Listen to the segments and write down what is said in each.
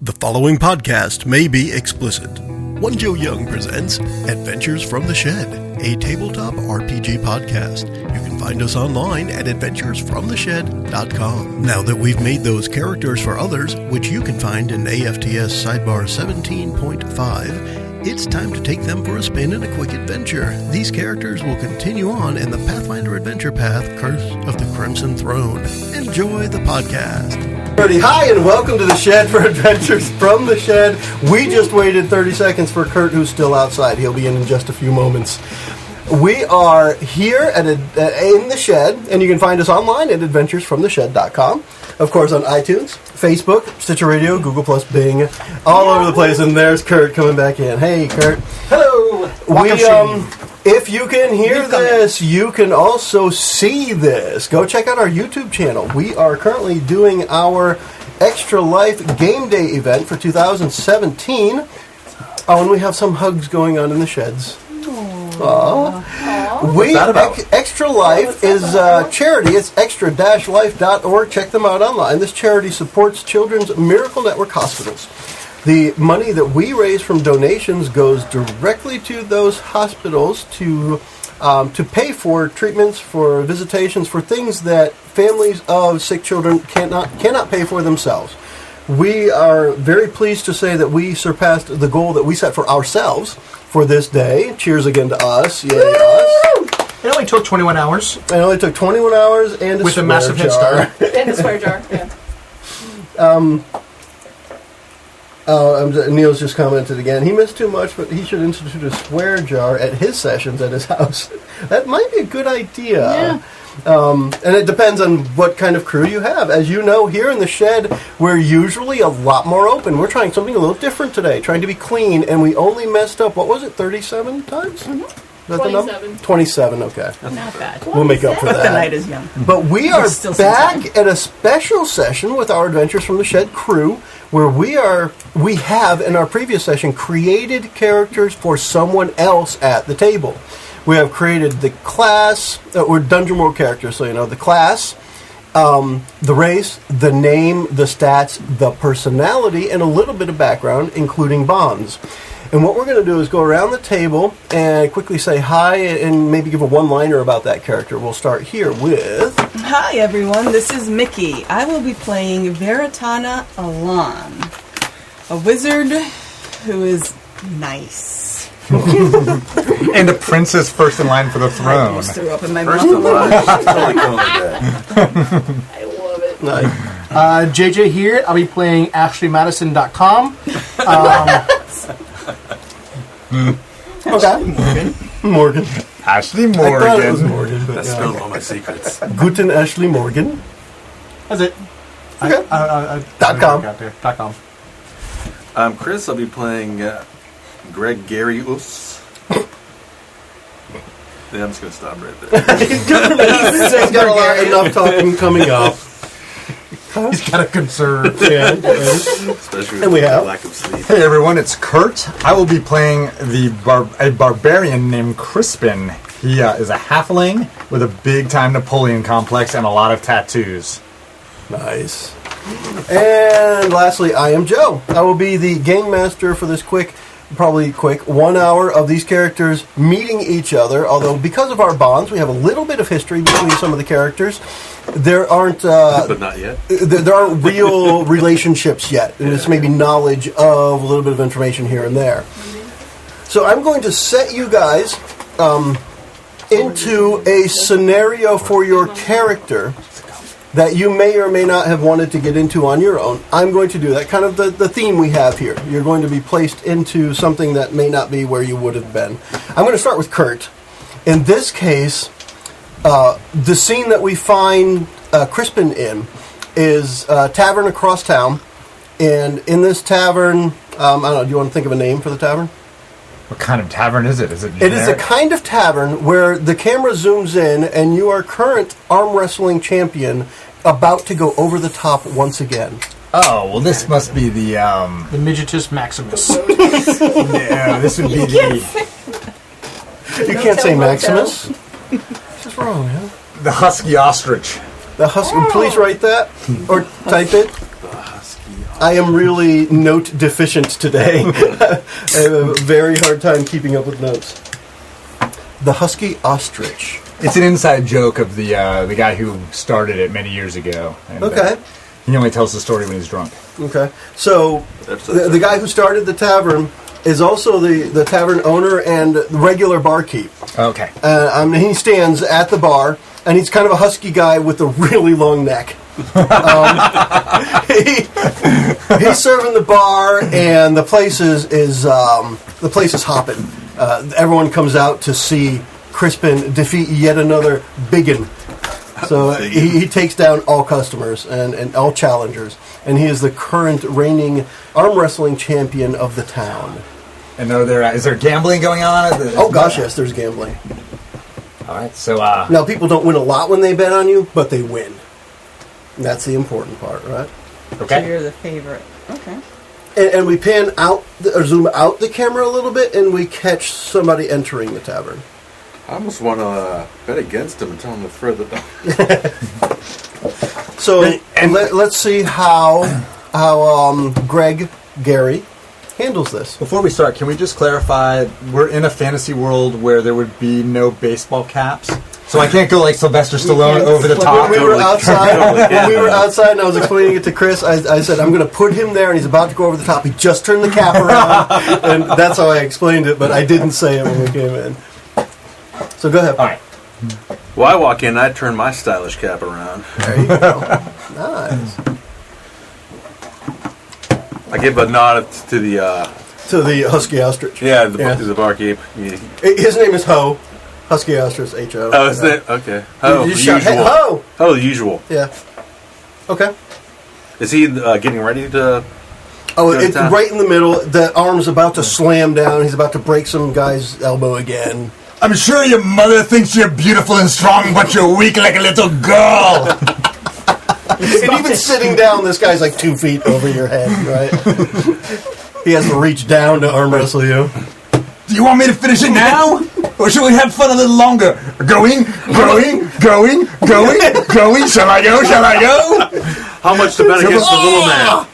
The following podcast may be explicit. One Joe Young presents Adventures from the Shed, a tabletop RPG podcast. You can find us online at adventuresfromtheshed.com. Now that we've made those characters for others, which you can find in AFTS Sidebar 17.5, it's time to take them for a spin in a quick adventure. These characters will continue on in the Pathfinder adventure path, Curse of the Crimson Throne. Enjoy the podcast. Hi, and welcome to the Shed for Adventures from the Shed. We just waited 30 seconds for Kurt, who's still outside. He'll be in just a few moments. We are here in the Shed, and you can find us online at adventuresfromtheshed.com. Of course, on iTunes, Facebook, Stitcher Radio, Google+, Bing, all over the place. And there's Kurt coming back in. Hey, Kurt. Hello. If you can hear this, you can also see this. Go check out our YouTube channel. We are currently doing our Extra Life Game Day event for 2017. Oh, and we have some hugs going on in the sheds. Aww. What's that about? Extra Life is charity. It's extra-life.org. Check them out online. This charity supports Children's Miracle Network hospitals. The money that we raise from donations goes directly to those hospitals to pay for treatments, for visitations, for things that families of sick children cannot pay for themselves. We are very pleased to say that we surpassed the goal that we set for ourselves for this day. Cheers again to us. Yay, us. It only took 21 hours. It only took 21 hours and with a massive head start. And a swear jar, yeah. Neil's just commented again. He missed too much, but he should institute a swear jar at his sessions at his house. That might be a good idea. Yeah. And it depends on what kind of crew you have. As you know, here in the Shed, we're usually a lot more open. We're trying something a little different today, trying to be clean, and we only messed up, 37 times? Mm-hmm. Is that 27. 27, okay. Not bad. We'll make up for that. The night is young. But we are back at a special session with our Adventures from the Shed crew, where we have, in our previous session, created characters for someone else at the table. We have created the class, or Dungeon World characters, so you know, the class, the race, the name, the stats, the personality, and a little bit of background, including bonds. And what we're going to do is go around the table and quickly say hi and maybe give a one-liner about that character. We'll start here with... Hi, everyone. This is Mickie. I will be playing Veritana Alan, a wizard who is nice. And a princess first in line for the I throne. almost threw up in my First mouth. in line. I love it. Nice. JJ here. I'll be playing AshleyMadison.com. Okay. Morgan. Ashley I thought it was Morgan. Morgan, but That spells all my secrets. Guten Ashley Morgan. That's it. Okay. .com. I'm Chris. I'll be playing Greg Garius. Yeah, I'm just going to stop right there. He's got enough talking coming up. He's got to conserve. Yeah. Especially And we with have- lack of sleep. Hey everyone, it's Kurt. I will be playing a barbarian named Crispin. He is a halfling with a big-time Napoleon complex and a lot of tattoos. Nice. And lastly, I am Joe. I will be the game master for this probably quick 1 hour of these characters meeting each other, although because of our bonds, we have a little bit of history between some of the characters. There aren't... But not yet. There aren't real relationships yet. It's maybe knowledge of a little bit of information here and there. So I'm going to set you guys into a scenario for your character that you may or may not have wanted to get into on your own. I'm going to do that. Kind of the theme we have here. You're going to be placed into something that may not be where you would have been. I'm going to start with Kurt. In this case... the scene that we find Crispin in is a tavern across town, and in this tavern, I don't know, do you want to think of a name for the tavern? What kind of tavern is it? Is it It is a generic? kind of tavern where the camera zooms in, and you are current arm wrestling champion about to go over the top once again. Oh, well this must be the, The Midgetus Maximus. yeah, this would be the You can't say Maximus. What's wrong, man? Husky Ostrich. The Husky. Please write that or type it. The Husky I am really note deficient today. I have a very hard time keeping up with notes. The husky ostrich. It's an inside joke of the guy who started it many years ago. And, Okay. he only tells the story when he's drunk. Okay. So, the guy who started the tavern is also the tavern owner and regular barkeep. Okay. He stands at the bar, and he's kind of a husky guy with a really long neck. He's serving the bar, and the place is hopping. Everyone comes out to see Crispin defeat yet another biggin. So he takes down all customers and all challengers, and he is the current reigning arm wrestling champion of the town. And is there gambling going on? Oh gosh, yes, there's gambling. All right, so Now people don't win a lot when they bet on you, but they win. That's the important part, right? So okay. you're the favorite. Okay. And we pan out or zoom out the camera a little bit, and we catch somebody entering the tavern. I almost want to bet against him and tell him to throw the dog. So let's see how Greg Gary handles this. Before we start, can we just clarify? We're in a fantasy world where there would be no baseball caps, so I can't go like Sylvester Stallone over the top. When we were outside, and I was explaining it to Chris, I said, I'm going to put him there, and he's about to go over the top. He just turned the cap around, and that's how I explained it, but I didn't say it when we came in. So go ahead. All right. Well, I walk in, I turn my stylish cap around. There you go. Nice. I give a nod to the husky ostrich. the barkeep. Yeah. His name is Ho. Husky ostrich, H-O. Oh, is it? Okay. Ho, You the shout, usual. "Hey, Ho!" Oh, the usual. Yeah. Okay. Is he getting ready to? Oh, Go to it's town. right in the middle. The arm's about to slam down. He's about to break some guy's elbow again. I'm sure your mother thinks you're beautiful and strong, but you're weak like a little girl. And even sitting down, this guy's like 2 feet over your head, right? He has to reach down to arm wrestle you. Do you want me to finish it now? Or should we have fun a little longer? Going. Shall I go? How much to bet against the little man?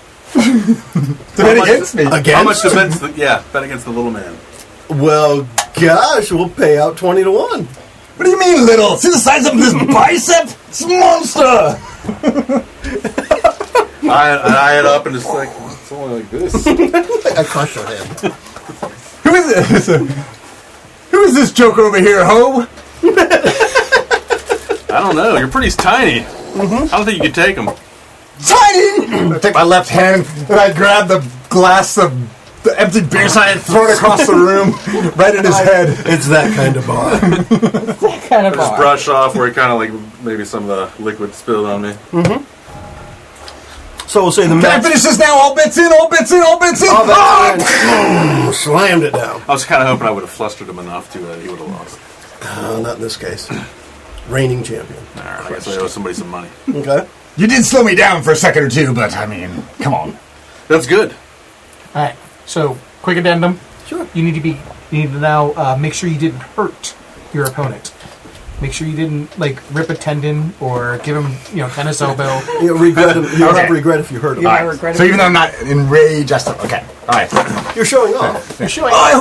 To bet against me. How much to bet? Bet against the little man. Well, gosh, we'll pay out 20 to 1. What do you mean, little? See the size of this bicep? It's a monster! I it up and it's like, it's only like this. I crushed your head. Who is this? Who is this joke over here, Ho? I don't know. You're pretty tiny. I don't think you could take him. Tiny! I take my left hand and I grab the glass of the empty beer sign and throw it across the room, right in his head. It's that kind of bar. Kind of Just brush off where it kind of like maybe some of the liquid spilled on me. So we'll say the Can I match. finish this now? All bits in! Oh, slammed it down. I was kind of hoping I would have flustered him enough to he would have lost. Not in this case. Reigning champion. All right, I guess I owe somebody some money. Okay. You did slow me down for a second or two, but I mean, come on. That's good. All right. So, quick addendum. Sure. You need to now make sure you didn't hurt your opponent. Make sure you didn't rip a tendon or give him tennis elbow. You'll regret him. You'll have regret if you hurt him. You might regret it. So even though I'm not enraged, I still okay. All right. You're showing off. You're showing. I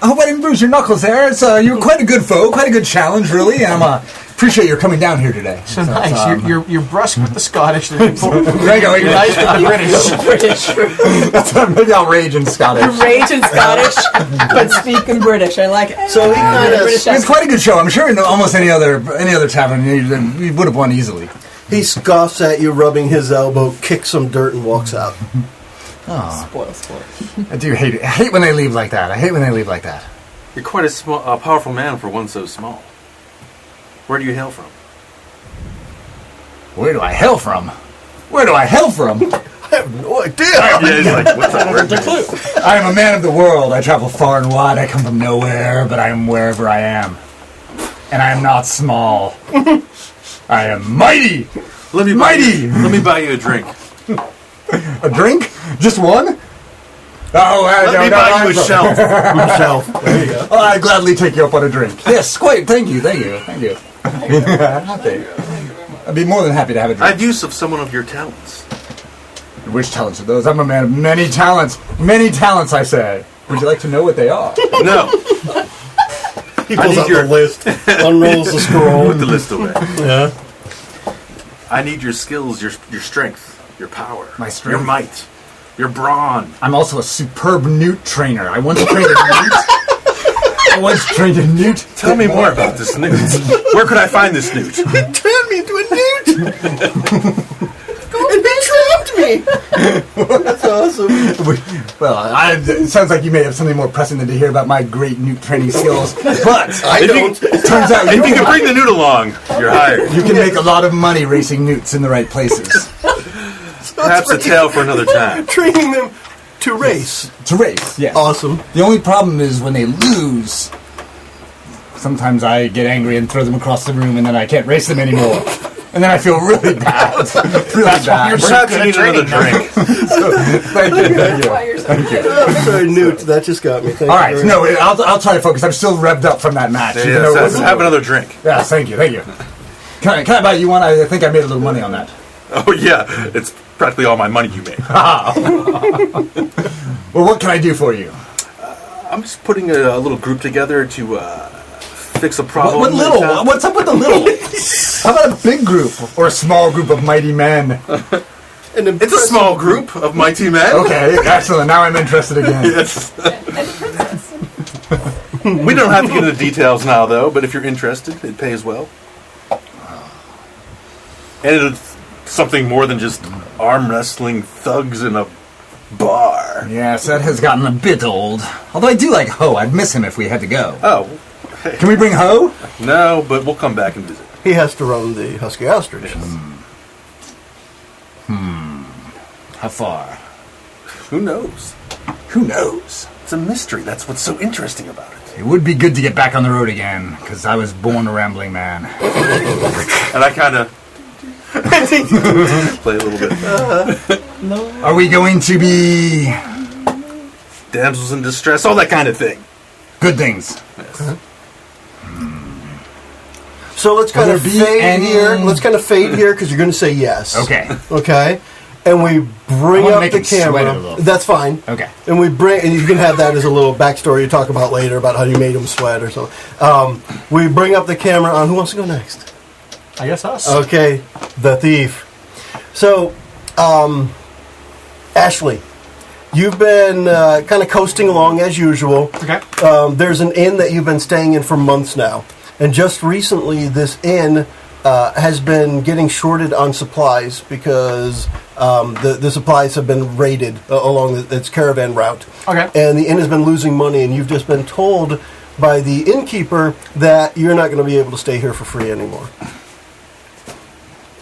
hope I didn't bruise your knuckles there. It's you were quite a good foe, quite a good challenge, really. And I appreciate your coming down here today. So nice. You're brusque with the Scottish. You're nice There you go. with the British. Maybe I'll rage in Scottish. Rage in Scottish, but speak in British. I like it. So he kind of It's quite a good show. I'm sure in almost any other tavern you would have won easily. he scoffs at you, rubbing his elbow, kicks some dirt, and walks out. Spoil sport. I do hate it. I hate when they leave like that. You're quite a powerful man for one so small. Where do you hail from? Where do I hail from? I have no idea. Yeah, he's like, what's that word? I am a man of the world. I travel far and wide. I come from nowhere, but I am wherever I am. And I am not small. I am mighty! Let me buy you a drink. A drink? Just one? Let me buy you a shelf. Himself. There you go. Oh, I'd gladly take you up on a drink. Yes, quite. Thank you. I'd be more than happy to have a drink. I've use of someone of your talents. Which talents are those? I'm a man of many talents. Many talents, I say. Would you like to know what they are? No. He pulls out your the list, unrolls the scroll. Put the list away. Yeah. I need your skills, your strength, your power, My strength? your might, your brawn. I'm also a superb newt trainer. I once trained a newt. Tell me more about this newt. Where could I find this newt? He turned me into a newt! And he trapped me! That's awesome. Well, it sounds like you may have something more pressing than to hear about my great newt training skills. But I don't. it turns out If you can bring the newt along, you're hired. you can make a lot of money racing newts in the right places. Perhaps a tale for another time. Training them to race. To race, yes. Awesome. The only problem is when they lose, sometimes I get angry and throw them across the room and then I can't race them anymore. And then I feel really bad. Really bad. Perhaps you need another drink. Thank you. That's why you're so good. I'm sorry, Newt. That just got me. Thank All you right, very no, much. I'll try to focus. I'm still revved up from that match. even though it Yes, wasn't- have another drink. Yes, thank you. Can I buy you one? I think I made a little money on that. Oh, yeah. It's practically all my money you made. Well, what can I do for you? I'm just putting a little group together to fix a problem. What little? What's up with the little? How about a big group or a small group of mighty men? It's a small group of mighty men. Okay, excellent. Now I'm interested again. Yes. And a princess. We don't have to get into details now, though, but if you're interested, it pays well. And it's something more than just arm wrestling thugs in a bar. Yes, that has gotten a bit old. Although I do like Ho. I'd miss him if we had to go. Oh, Can we bring Ho? no, but we'll come back and visit. He has to run the Husky Ostrich. How far? Who knows? Who knows? It's a mystery. That's what's so interesting about it. It would be good to get back on the road again, because I was born a rambling man. And I kind of play a little bit. Are we going to be Damsels in distress, all that kind of thing. good things? Yes. So let's kind Will of there be fade any- here. Let's kind of fade here because you're going to say yes. Okay. Okay. And we bring wanna up make the him sweat camera. a little. That's fine. Okay. And we bring, and you can have that as a little backstory you talk about later about how you made him sweat or something. We bring up the camera on. Who wants to go next? I guess us. Okay, the thief. So, Ashley, you've been kind of coasting along as usual. Okay. There's an inn that you've been staying in for months now. And just recently, this inn has been getting shorted on supplies because the supplies have been raided along its caravan route. Okay. And the inn has been losing money, and you've just been told by the innkeeper that you're not going to be able to stay here for free anymore.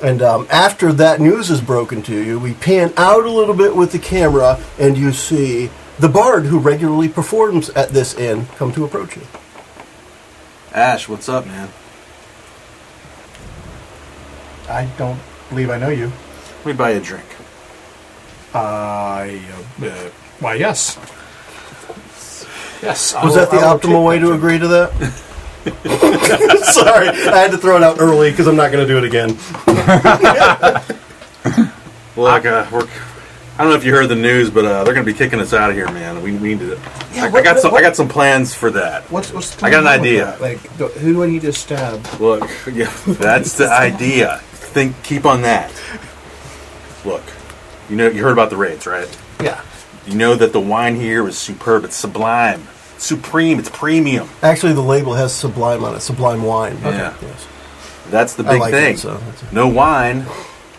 And after that news is broken to you, we pan out a little bit with the camera, and you see the bard who regularly performs at this inn come to approach you. Ash, what's up, man? I don't believe I know you. Let me buy you a drink. Why, yes. Yes. Was that the optimal way to agree to that? Sorry, I had to throw it out early because I'm not going to do it again. Look, I don't know if you heard the news, but they're going to be kicking us out of here, man. We need to. I got some plans for that. What's I got an going on with idea. that? Like, who do I need to stab? Look, yeah, that's the idea. Keep on that. Look, you heard about the raids, right? Yeah. You know that the wine here is superb. It's sublime, supreme. It's premium. Actually, the label has Sublime on it. Sublime wine. Yeah. Yes. That's the I big like thing. it, so that's No wine,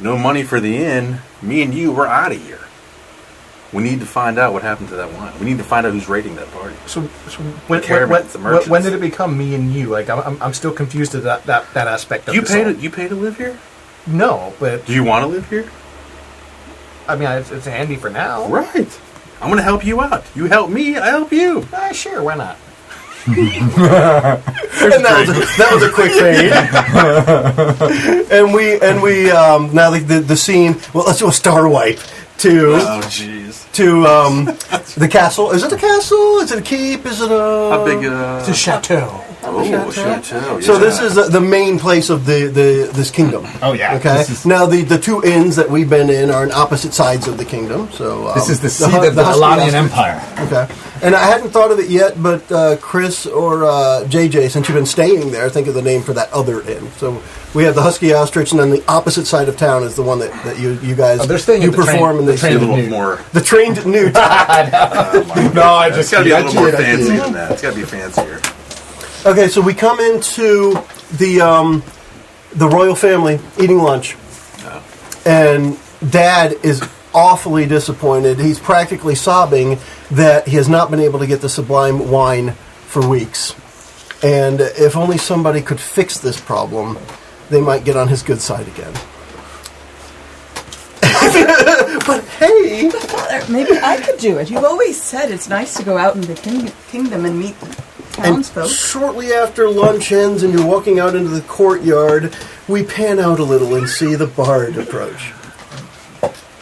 no money for the inn. Me and you, we're out of here. We need to find out what happened to that wine. We need to find out who's raiding that party. So when, caravans, the merchants. when did it become me and you? Like, I'm still confused at that aspect of You this pay all. to live here? No, but Do you want to live here? I mean, it's handy for now. Right. I'm going to help you out. You help me, I help you. Sure, why not? And that was a quick fade. and we now the scene. Well, let's do a star wipe to Oh, jeez. the castle. Is it a castle? Is it a keep? Is it a How big? It's a chateau. Oh, chateau. So this is the main place of this kingdom. Oh yeah. Okay. Now the two inns that we've been in are on opposite sides of the kingdom. So This is the seat Hu- of the Husky Alanian Ostrich. Empire. Okay. And I hadn't thought of it yet, but Chris or JJ, since you've been staying there, think of the name for that other inn. So we have the Husky Ostrich, and then the opposite side of town is the one that you guys they're staying you at the perform train- and the they train A see. little Newt. more. The trained newt. No, I It's just got to be a kid, little more I kid. fancy than that. It's got to be fancier. Okay, so we come into the royal family eating lunch, and Dad is awfully disappointed. He's practically sobbing that he has not been able to get the sublime wine for weeks. And if only somebody could fix this problem, they might get on his good side again. But hey, Father, maybe I could do it. You've always said it's nice to go out in the kingdom and meet the and townsfolk. shortly after lunch ends and you're walking out into the courtyard, we pan out a little and see the bard approach.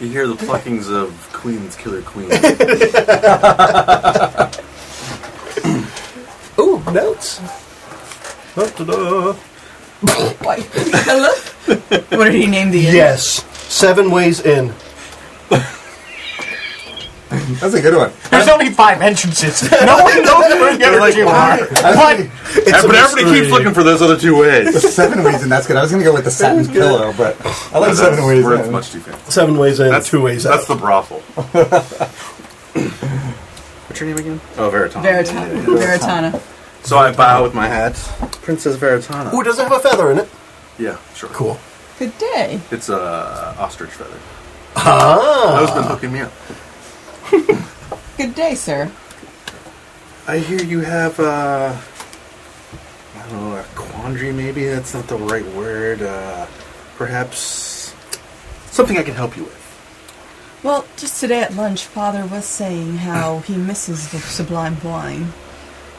You hear the pluckings of Queen's Killer Queen. Ooh, notes. Da-da-da. Why? Hello? What did he name the inn? Yes, 7 ways in. That's a good one. There's only 5 entrances. No one knows where the other like, 2 are. What? It's a But everybody mystery. keeps looking for those other 2 ways. 7 ways in, that's good. I was going to go with the satin pillow, but I like 7 ways Word's in. much too fancy. 7 ways in, 2 ways out. That's the brothel. What's your name again? Oh, Veritana. Veritana. So I bow with my hat. Princess Veritana. Ooh, does it have a feather in it? Yeah, sure. Cool. Good day. It's a ostrich feather. Ah. Those been hooking me up. Good day, sir. I hear you have I don't know, a quandary maybe? That's not the right word. Perhaps something I can help you with. Well, just today at lunch, Father was saying how he misses the sublime wine.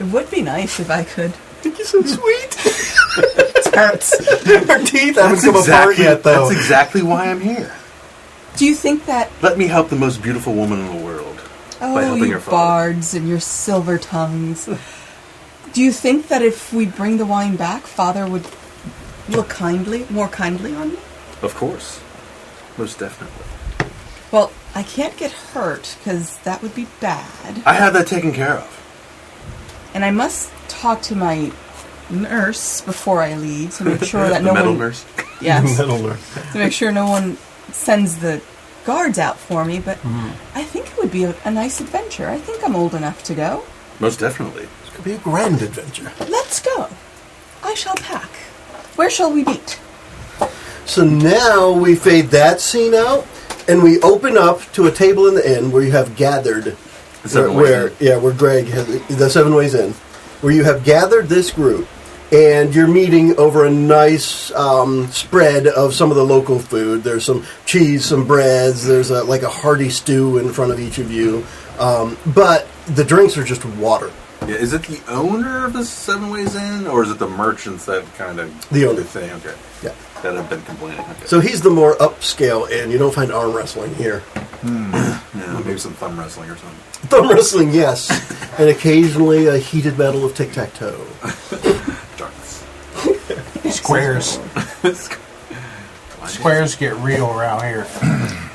It would be nice if I could. You're so sweet. It hurts. Her teeth haven't come apart yet, though. That's exactly why I'm here. Do you think that... Let me help the most beautiful woman in the world by Oh, helping you your father. bards and your silver tongues. Do you think that if we bring the wine back, Father would look more kindly on me? Of course. Most definitely. Well, I can't get hurt, because that would be bad. I have that taken care of. And I must talk to my nurse before I leave to make sure that The no metal one... nurse. Yes. Metal nurse. To make sure no one sends the guards out for me, but Mm-hmm. I think it would be a nice adventure. I think I'm old enough to go. Most definitely. This could be a grand adventure. Let's go. I shall pack. Where shall we meet? So now we fade that scene out, and we open up to a table in the inn where you have gathered... The 7 ways in. where Greg has the 7 ways in, where you have gathered this group, and you're meeting over a nice spread of some of the local food. There's some cheese, some breads. There's like a hearty stew in front of each of you, but the drinks are just water. Yeah, is it the owner of the 7 Ways In, or is it the merchants that kind of The owner. thing? Okay, Yeah. that have been complaining. Okay. So he's the more upscale inn. You don't find arm wrestling here. Yeah, maybe some thumb wrestling or something. Thumb wrestling, yes, and occasionally a heated battle of tic-tac-toe. Darts. Squares. Squares get real around here.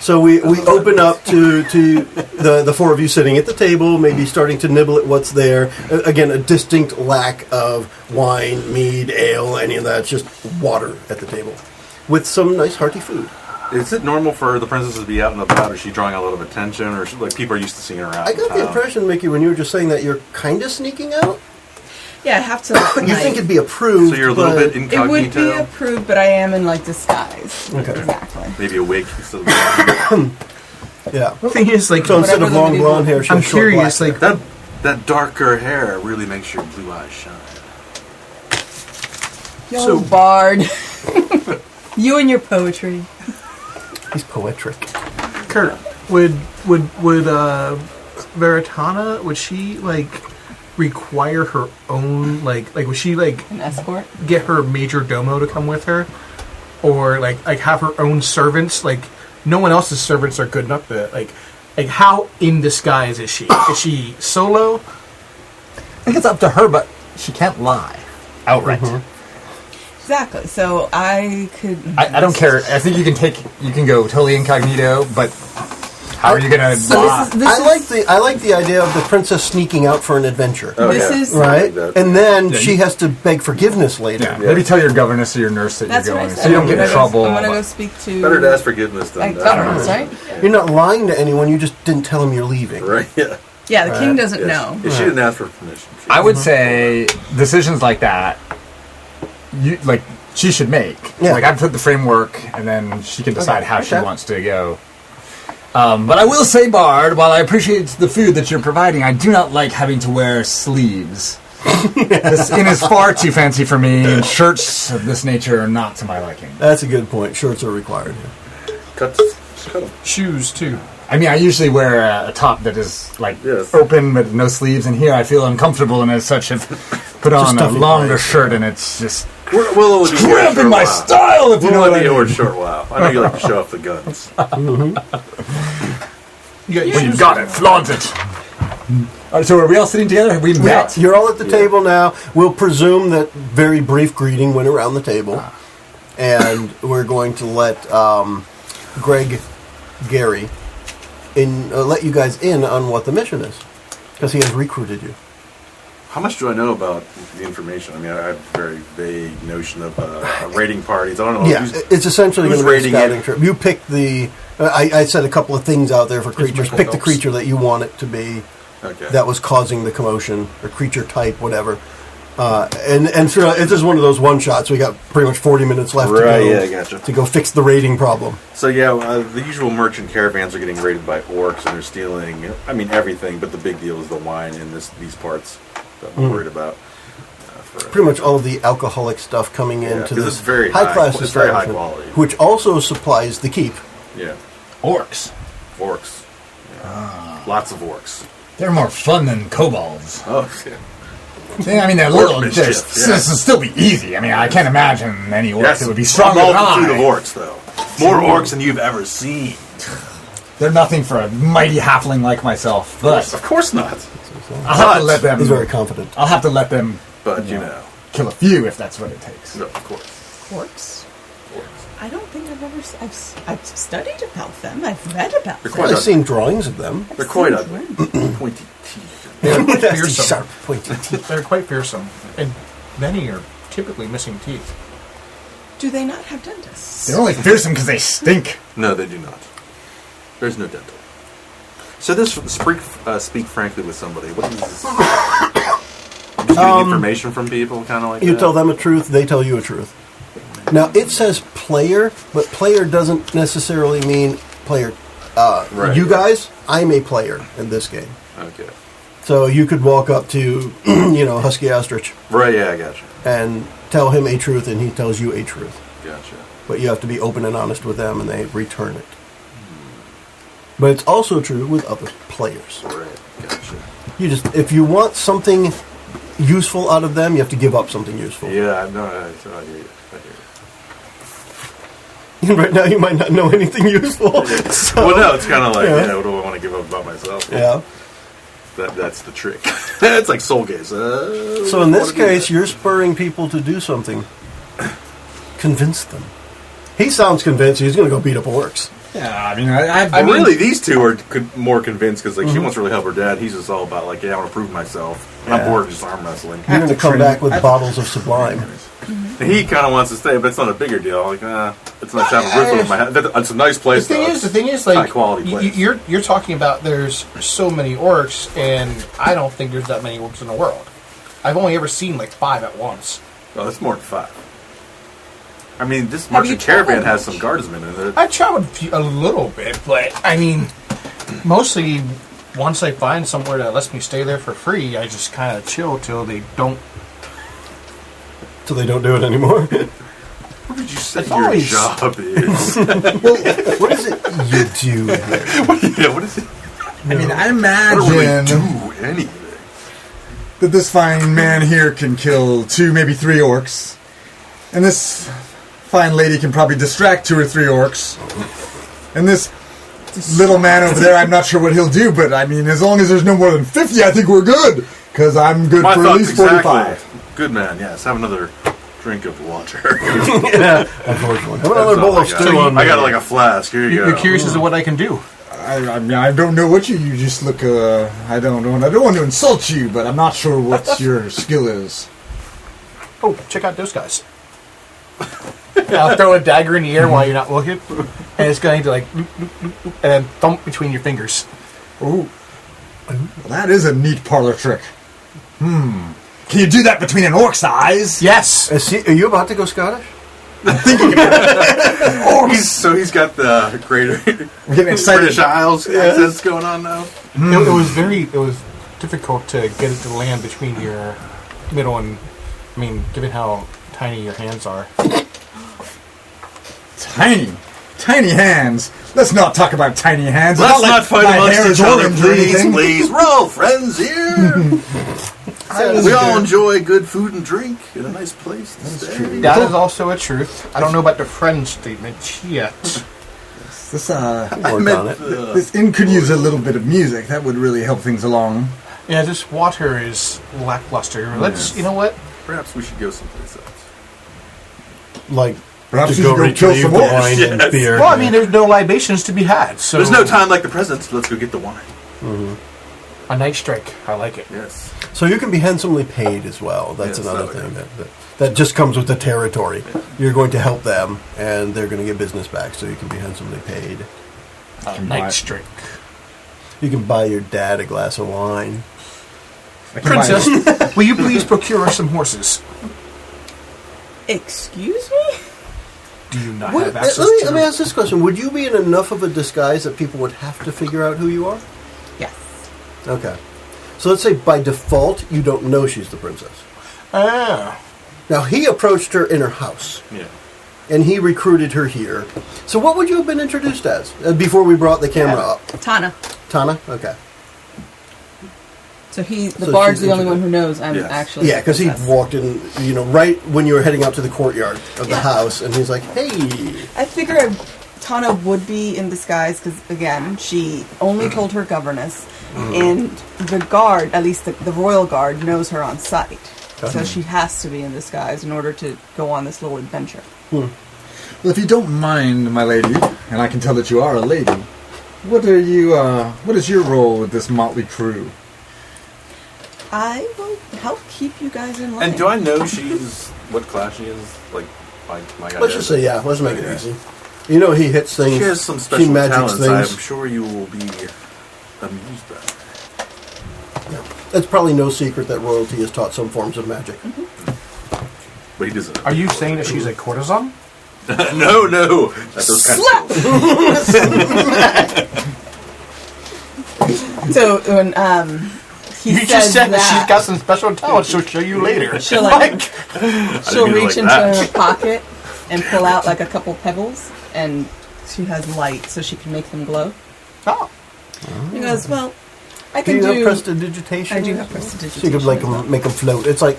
So we open up to the 4 of you sitting at the table, maybe starting to nibble at what's there. Again, a distinct lack of wine, mead, ale, any of that. It's just water at the table with some nice hearty food. Is it normal for the princess to be out and about? Or is she drawing a lot of attention, or like people are used to seeing her out? I got the impression, Mickie, when you were just saying that you're kind of sneaking out. Yeah, I have to. You think it'd be approved? So you're a little but- bit It would be incognito. approved, but I am in like disguise. Okay. Exactly. Maybe a wig instead of Yeah. Thing is, like, So instead of Whatever long the blonde hair, she I'm has short curious, black like, that darker hair really makes your blue eyes shine. Yo, So- Bard. You and your poetry. hair. He's poetic. Kurt, would Veritana, would she, like, require her own, like would she, like, An escort. get her major domo to come with her? Or, like have her own servants? Like, no one else's servants are good enough to, like, how in disguise is she? Is she solo? I think it's up to her, but she can't lie. outright. Exactly. So I could. I don't care. I think you can go totally incognito, but how are you gonna? I like the idea of the princess sneaking out for an adventure. Oh, This yeah. is- Right, Like that. and then she has to beg forgiveness later. Yeah. Maybe tell your governess or your nurse that That's you're what I going, said. so you don't get in trouble. I'm gonna go speak to. Better to ask forgiveness than governance, right? You're not lying to anyone. You just didn't tell them you're leaving. Right? Yeah. Yeah, the king doesn't Yes. know. Yeah, she didn't ask for permission. I would say decisions like that, she should make. Yeah. Like I put the framework, and then she can decide how she Okay. wants to go. But I will say, Bard, while I appreciate the food that you're providing, I do not like having to wear sleeves. This inn is far too fancy for me, and shirts of this nature are not to my liking. That's a good point. Shirts are required. Cut them. Shoes too. I mean, I usually wear a top that is Yes. open but no sleeves, and here I feel uncomfortable, and as such have put on a stuffy longer place. shirt, and it's just We'll let you wear a cramping short my while. style, if you know We'll what I let you wear a mean. short while. I know you like to show off the guns. You got your When you shoes got on. it, flaunt it. All right, so are we all sitting together? Have we met? You're all at the table now. We'll presume that very brief greeting went around the table, and we're going to let Gary let you guys in on what the mission is, because he has recruited you. How much do I know about the information? I mean, I have a very vague notion of raiding parties. I don't know. Yeah, it's essentially who's going to be a raiding scouting it? trip. You pick the. I said a couple of things out there for creatures. Michael Pick the Phelps. creature that you want it to be. Okay. That was causing the commotion, or creature type, whatever. And so this is one of those one shots. We got pretty much 40 minutes left Right, to go. yeah, gotcha. To go fix the raiding problem. So yeah, the usual merchant caravans are getting raided by orcs, and they're stealing. I mean, everything. But the big deal is the wine in these parts that I'm worried about. Pretty much all of the alcoholic stuff coming Yeah, into 'cause this it's very high high- class it's very high establishment, quality. which also supplies the keep. Yeah, Orcs. orcs. Yeah. Lots of orcs. They're more fun than kobolds. Oh, yeah. Yeah, I mean, they're little. Workmanship, This yeah. will still be easy. I mean, I can't imagine any orc Yes, that would be a stronger than multitude I. of orcs, though. More orcs than you've ever seen. They're nothing for a mighty halfling like myself. But Of course not. I'll have to let them. He's very confident. I'll have to let them But you know, kill a few if that's what it takes. no, of course. Orcs? I don't think I've ever. I've studied about them. I've read about They're them. quite I've ugly. seen drawings of them. They're quite Seems ugly. Pointy teeth. Nasty, fearsome. sharp, pointy teeth. They're quite fearsome, and many are typically missing teeth. Do they not have dentists? They're only fearsome because they stink. No, they do not. There's no dental. So this speak frankly with somebody. What is this? Just getting information from people, kind of like You that? tell them a truth, they tell you a truth. Now, it says player, but player doesn't necessarily mean player. Right. You guys, I'm a player in this game. Okay. So you could walk up to, Husky Ostrich Right, yeah, I gotcha. and tell him a truth, and he tells you a truth. Gotcha. But you have to be open and honest with them, and they return it. But it's also true with other players. Right, gotcha. If you want something useful out of them, you have to give up something useful. Yeah, no, I hear you. Right now, you might not know anything useful. So, Well, no, it's kind of like, Yeah. what do I want to give up about myself? yeah. That's the trick. It's like soul gaze. So in this case, you're spurring people to do something. Convince them. He sounds convinced he's going to go beat up orcs. Yeah, I mean, I And really, these two are more convinced because she wants to really help her dad. He's just all about I want to prove myself. Yeah. I'm bored of just arm wrestling. You're going to come back with bottles of Sublime. And he kind of wants to stay, but it's not a bigger deal. It's nice to have a roof over my head. It's a nice place. The thing is, high like quality place. you're talking about. There's so many orcs, and I don't think there's that many orcs in the world. I've only ever seen like 5 at once. Oh, that's more than 5. I mean, this Have you merchant caravan traveled has much? some guardsmen in it. I traveled a little bit, but I mean, mostly once I find somewhere that lets me stay there for free, I just kind of chill till they don't. So they don't do it anymore. What did you say It's your always- job is? What is it you do there? Yeah, what is it? I mean, I I don't really imagine do anything. that this fine man here can kill 2, maybe 3 orcs, and this fine lady can probably distract 2 or 3 orcs, and this little man over there, I'm not sure what he'll do, but I mean, as long as there's no more than 50, I think we're good. Because I'm good My for at thoughts least 45. exactly. Good man, yes. Have another drink of water. Unfortunately. Have another That's bowl all of stew on I got like a flask. Here you go. You're curious as to what I can do. I mean, I don't know what you just look, I don't know, and I don't want to insult you, but I'm not sure what your skill is. Oh, check out those guys. I'll throw a dagger in the air while you're not looking, and it's going to like, and then thump between your fingers. Ooh. Well, that is a neat parlor trick. Can you do that between an orc's eyes? Yes. Are you about to go Scottish? He's got the greater I'm getting excited. British Isles accents going on now. It was difficult to get it to land between your middle and, I mean, given how tiny your hands are. Tiny hands. Let's not talk about tiny hands. Let's It's not like fight my hair amongst is each other, orange or please, anything. please. We're all friends here. We all enjoy good food and drink in a nice place to stay. That is also a truth. I don't know about the friend statement yet. This Work on it. this inn could use a little bit of music. That would really help things along. Yeah, this water is lackluster. Let's, you know what? Perhaps we should go someplace else. Like, Perhaps to we go should go kill retrieve some the orcs. wine and Yes. beer. Well, I mean, there's no libations to be had, so... There's no time like the present. Let's go get the wine. A night strike. I like it. Yes. So you can be handsomely paid as well. That's Yes, another that thing that just comes with the territory. You're going to help them, and they're going to get business back, so you can be handsomely paid. A night strike. You can buy your dad a glass of wine. Princess, will you please procure us some horses? Excuse me? Do you not Would- have access let to me ask this question. Would you be in enough of a disguise that people would have to figure out who you are? Yes. Okay. So let's say by default, you don't know she's the princess. Ah. Now, he approached her in her house, Yeah. and he recruited her here. So what would you have been introduced as before we brought the camera up? Tana. Tana? Okay. So the So bard's she's the only one introduced. who knows I'm Yes. actually. Yeah, because he princess. walked in, right when you were heading out to the courtyard of the house, and he's like, hey. I figured Tana would be in disguise because, again, she only told her governess, and the guard, at least the royal guard, knows her on sight. So she has to be in disguise in order to go on this little adventure. Well, if you don't mind, my lady, and I can tell that you are a lady, what are you? What is your role with this motley crew? I will help keep you guys in line. And do I know she's what class she is? Like my guy. Let's just say, yeah, let's make it easy. You know he hits things. She has some she special magics talents. things. I'm sure you will be amused by. It's probably no secret that royalty is taught some forms of magic. But he doesn't. Are you saying that she's a courtesan? No. That's those kind of skills. So when he You just said that she's that, got some special talents she'll show you later. she'll I she'll didn't mean it reach like into that. her pocket and pull out like a couple pebbles, and she has light, so she can make them glow. Oh. He goes, well, I Do can you do. have prestidigitation? I do have prestidigitation. So you could as well. make them float. It's like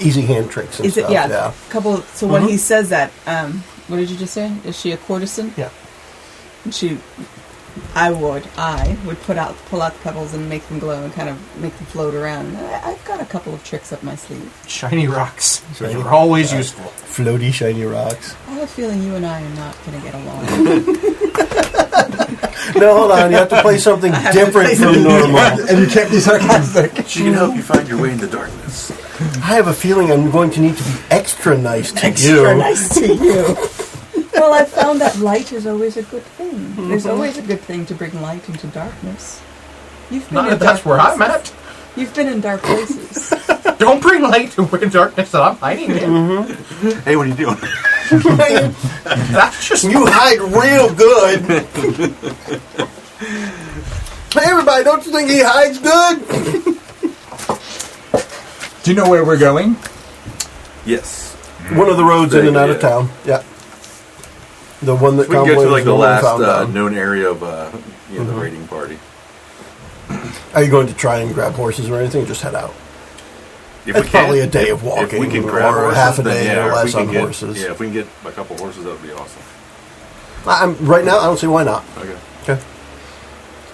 easy hand tricks and Is stuff. it? Yeah. Couple. So when he says that, what did you just say? Is she a courtesan? Yeah. And I would pull out the pebbles and make them glow and kind of make them float around. And I've got a couple of tricks up my sleeve. Shiny rocks. Those are always useful. Floaty, shiny rocks. I have a feeling you and I are not going to get along. No, hold on. You have to play something I have to different play from something normal. And you can't be sarcastic. She can help you find your way in the darkness. I have a feeling I'm going to need to be extra nice to you. Extra nice to you. Well, I've found that light is always a good thing. There's always a good thing to bring light into darkness. You've been Not in that that's dark where I'm places. at. You've been in dark places. Don't bring light to where darkness that I'm hiding in. Hey, what are you doing? That's just You hide real good. Hey, everybody, don't you think he hides good? Do you know where we're going? Yes. One of the roads in and out of Yeah. town. Yeah. The one that We can get to convoys like the no one last found out. known area of the raiding party. Are you going to try and grab horses or anything? Or just head out. If It's probably a day of walking, If we can grab or horses, half a then day yeah, or if less we can on get- horses. Yeah, if we can get a couple horses, that would be awesome. Right now, I don't see why not. Okay. Okay.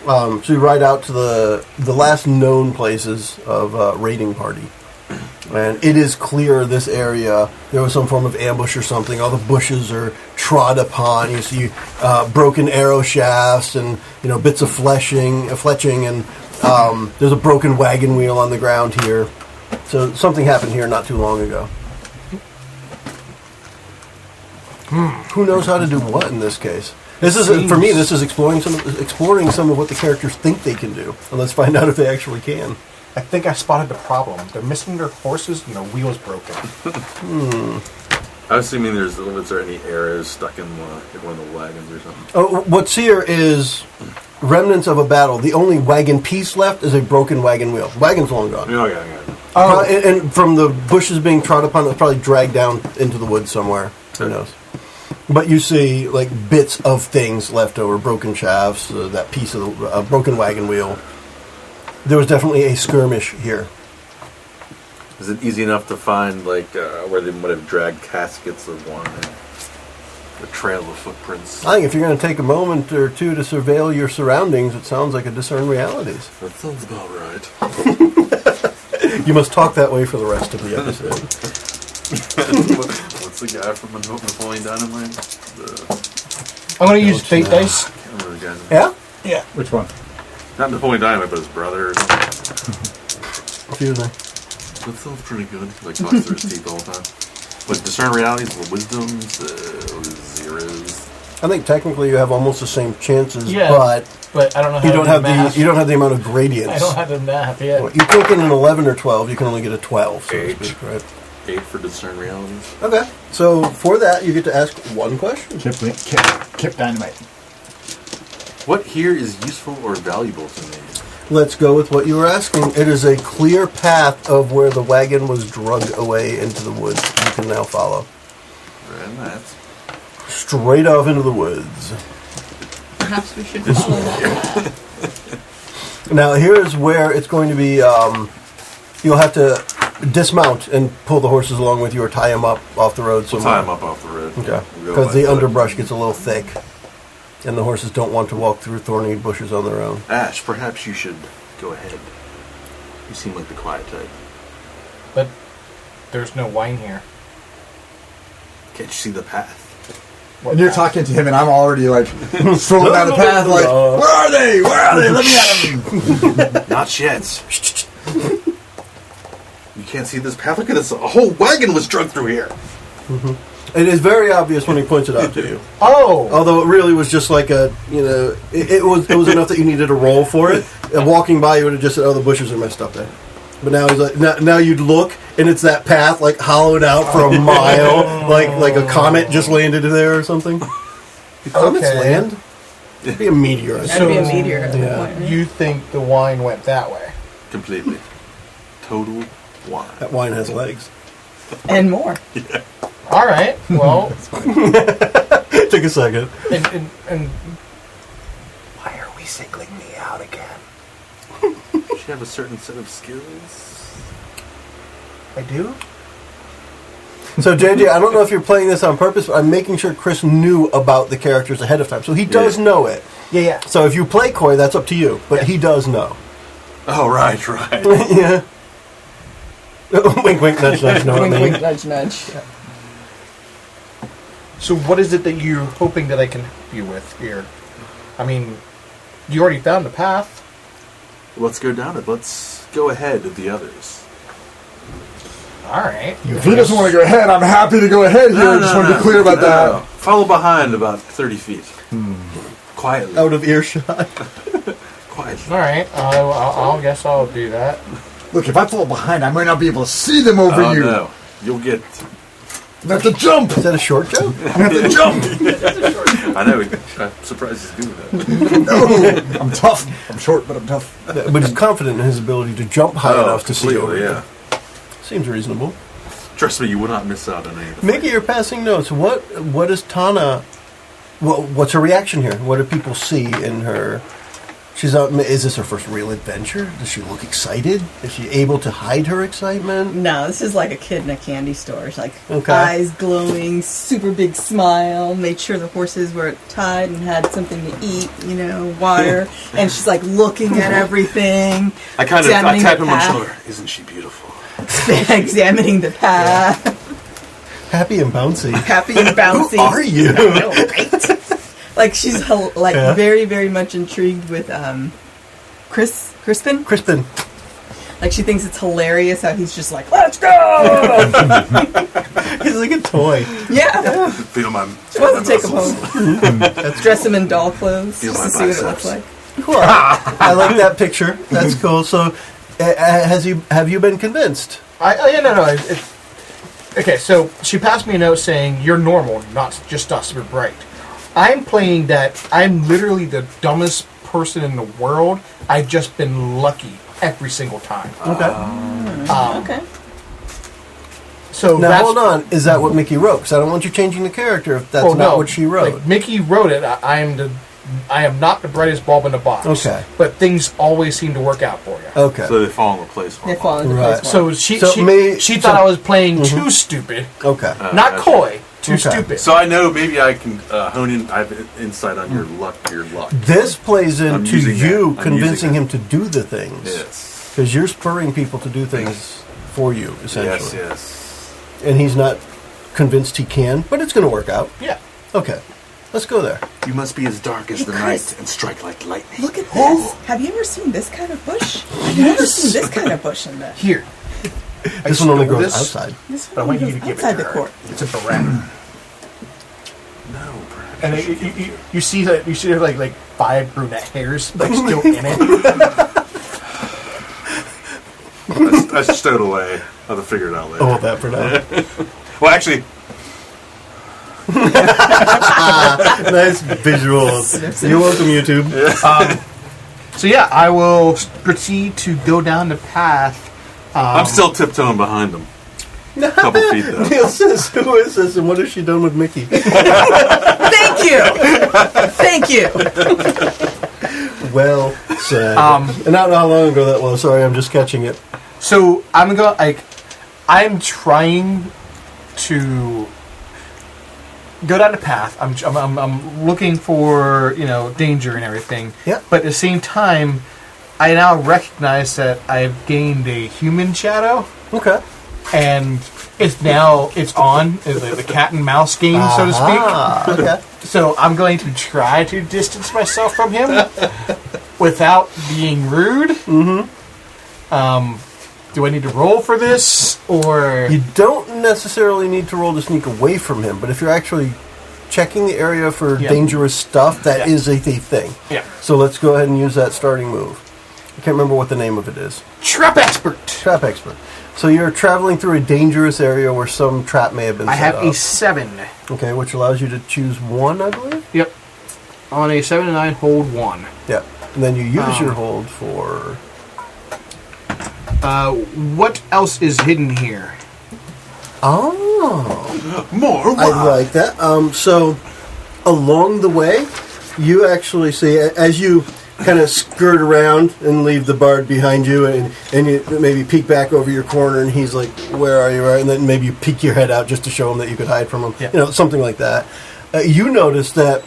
So you ride out to the last known places of raiding party. And it is clear this area, there was some form of ambush or something. All the bushes are trod upon. You see broken arrow shafts and bits of fletching, and there's a broken wagon wheel on the ground here. So something happened here not too long ago. Who knows how to do what in this case? This is for me. This is exploring some of what the characters think they can do, and let's find out if they actually can. I think I spotted the problem. They're missing their horses and their wheels broken. I'm assuming is there any arrows stuck in one of the wagons or something? Oh, what's here is remnants of a battle. The only wagon piece left is a broken wagon wheel. Wagon's long gone. Oh, yeah. Oh, and from the bushes being trod upon, it's probably dragged down into the woods somewhere. Who knows? But you see, like, bits of things left over, broken shafts, that piece of the broken wagon wheel. There was definitely a skirmish here. Is it easy enough to find, like, where they might have dragged caskets of wine? The trail of footprints? I think if you're going to take a moment or two to surveil your surroundings, it sounds like a discern realities. That sounds about right. You must talk that way for the rest of the episode. What's the guy from Napoleon Dynamite? I'm going to use fate dice. I can't remember the guy's name. Yeah? Yeah. Which one? Not Napoleon Dynamite, but his brother or something. Excuse me. That sounds pretty good. Like, talks through his teeth all the time. Like, discern realities, the wisdoms, zeros. I think technically you have almost the same chances, Yeah, but I don't know how you to don't do have math. you don't have the amount of gradients. I don't have the math yet. Well, you take in an 11 or 12, you can only get a 12, so to 8. speak, right? 8 for discern realities. Okay. So for that, you get to ask one question. Kip Dynamite. What here is useful or valuable to me? Let's go with what you were asking. It is a clear path of where the wagon was dragged away into the woods. You can now follow. And that's Straight off into the woods. Perhaps we should follow that. Now, here's where it's going to be, you'll have to dismount and pull the horses along with you or tie them up off the road we'll somewhere. tie him up off the road. Okay. We'll go Because by the foot. underbrush gets a little thick. And the horses don't want to walk through thorny bushes on their own. Ash, perhaps you should go ahead. You seem like the quiet type. But there's no wine here. Can't you see the path? And you're talking to him, and I'm already like strolling down the path, like, where are they? Where are they? Let me at them. Not yet. You can't see this path? Look at this. A whole wagon was dragged through here. It is very obvious when he points it out to you. Oh! Although it really was just like a, it was enough that you needed a roll for it. And walking by, you would have just said, oh, the bushes are messed up there. But now he's like, now you'd look, and it's that path, like, hollowed out for a mile, like a comet just landed there or something. Do comets land? It'd be a meteor. I That'd be a suppose. meteor at Yeah. that point. Right? You think the wine went that way? Completely. Total wine. That wine has legs. And more. All right. Well, Take a second. and why are we singling me out again? You should have a certain set of skills. I do? So, JJ, I don't know if you're playing this on purpose, but I'm making sure Chris knew about the characters ahead of time. So he does know it. Yeah. So if you play coy, that's up to you. But he does know. Oh, right. Yeah. Wink, wink, nudge, nudge. Know what I Wink, mean? wink, nudge, nudge. So what is it that you're hoping that I can help you with here? I mean, you already found the path. Let's go down it. Let's go ahead of the others. All right. If he doesn't want to go ahead, I'm happy to go ahead here. I just want to be clear about that. Follow behind about 30 feet. Quietly. Out of earshot. Quietly. All right. I'll guess I'll do that. Look, if I fall behind, I might not be able to see them over you. No. You'll get... I have to jump. Is that a short joke? I have to jump. I know. I'm surprised he's doing that. No, I'm tough. I'm short, but I'm tough. But he's confident in his ability to jump high enough to see over. Yeah. Seems reasonable. Trust me, you will not miss out on any of the Mickie, you're passing notes. What is Tana? What's her reaction here? What do people see in her She's out. Is this her first real adventure? Does she look excited? Is she able to hide her excitement? No, this is like a kid in a candy store. She's like Okay. eyes glowing, super big smile. Made sure the horses were tied and had something to eat. Water. And she's like looking at everything. I tap him on the shoulder. Isn't she beautiful? Examining the path. Happy and bouncy. Happy and bouncy. Who are you? I know, right? Like she's very, very much intrigued with Crispin. Crispin. Like she thinks it's hilarious how he's just like, let's go. He's like a toy. Yeah. Feel my. She wants to take him home. Dress him in doll clothes Feel just my to see what it looks biceps. like. Cool. I like that picture. That's cool. So, have you been convinced? No. Okay, so she passed me a note saying, you're normal, not just super bright. I'm playing that I'm literally the dumbest person in the world. I've just been lucky every single time. Okay. Okay. So Now hold on. Is that what Mickie wrote? Because I don't want you changing the character if that's not what she wrote. Like, Mickie wrote it. I am not the brightest bulb in the box. Okay. But things always seem to work out for you. Okay. So they fall into place. They fall into Right. place. So she thought I was playing too stupid, Okay. not coy, too Okay. stupid. So I know maybe I can hone in. I have insight on your luck. This plays into using you that. I'm convincing using him to do the things. Yes. Because you're spurring people to do things for you, essentially. Yes. And he's not convinced he can, but it's going to work out. Yeah. Okay. Let's go there. You must be as dark as Hey, the Chris. night and strike like lightning. Look at this. Have you ever seen this kind of bush? I've never seen this kind of bush in the. Here. This one only stole grows this, outside. This But I want you to goes give it outside to the her. court. It's a beretta. No, And you see that there's like 5 brunette hairs like still in it. I stowed away. I'll have to figure it out later. Oh, that for now. Well, actually, Nice visuals. You're welcome, YouTube. So yeah, I will proceed to go down the path. I'm still tiptoeing behind them. Couple feet though. Neil says, "Who is this, and what has she done with Mickie?" Thank you. Thank you. Well said. And not how long ago that was. Sorry, I'm just catching it. So I'm trying to go down the path. I'm looking for danger and everything. Yeah. But at the same time, I now recognize that I've gained a human shadow, Okay. and it's on the cat and mouse game, so to speak. Okay. So I'm going to try to distance myself from him without being rude. Mm-hmm. Do I need to roll for this, or You don't necessarily need to roll to sneak away from him, but if you're actually checking the area for dangerous stuff, that is a thing. Yeah. So let's go ahead and use that starting move. I can't remember what the name of it is. trap expert? Trap expert. So you're traveling through a dangerous area where some trap may have been I set have up. a 7. Okay, which allows you to choose one, I believe? Yep. On a 7 and 9, hold 1. Yeah. And then you use your hold for... What else is hidden here? Oh. More. I like that. So, along the way, you actually see, as you kind of skirt around and leave the bard behind you, and you maybe peek back over your corner, and he's like, "Where are you?" And then maybe you peek your head out just to show him that you could hide from him. Yeah. Something like that. You notice that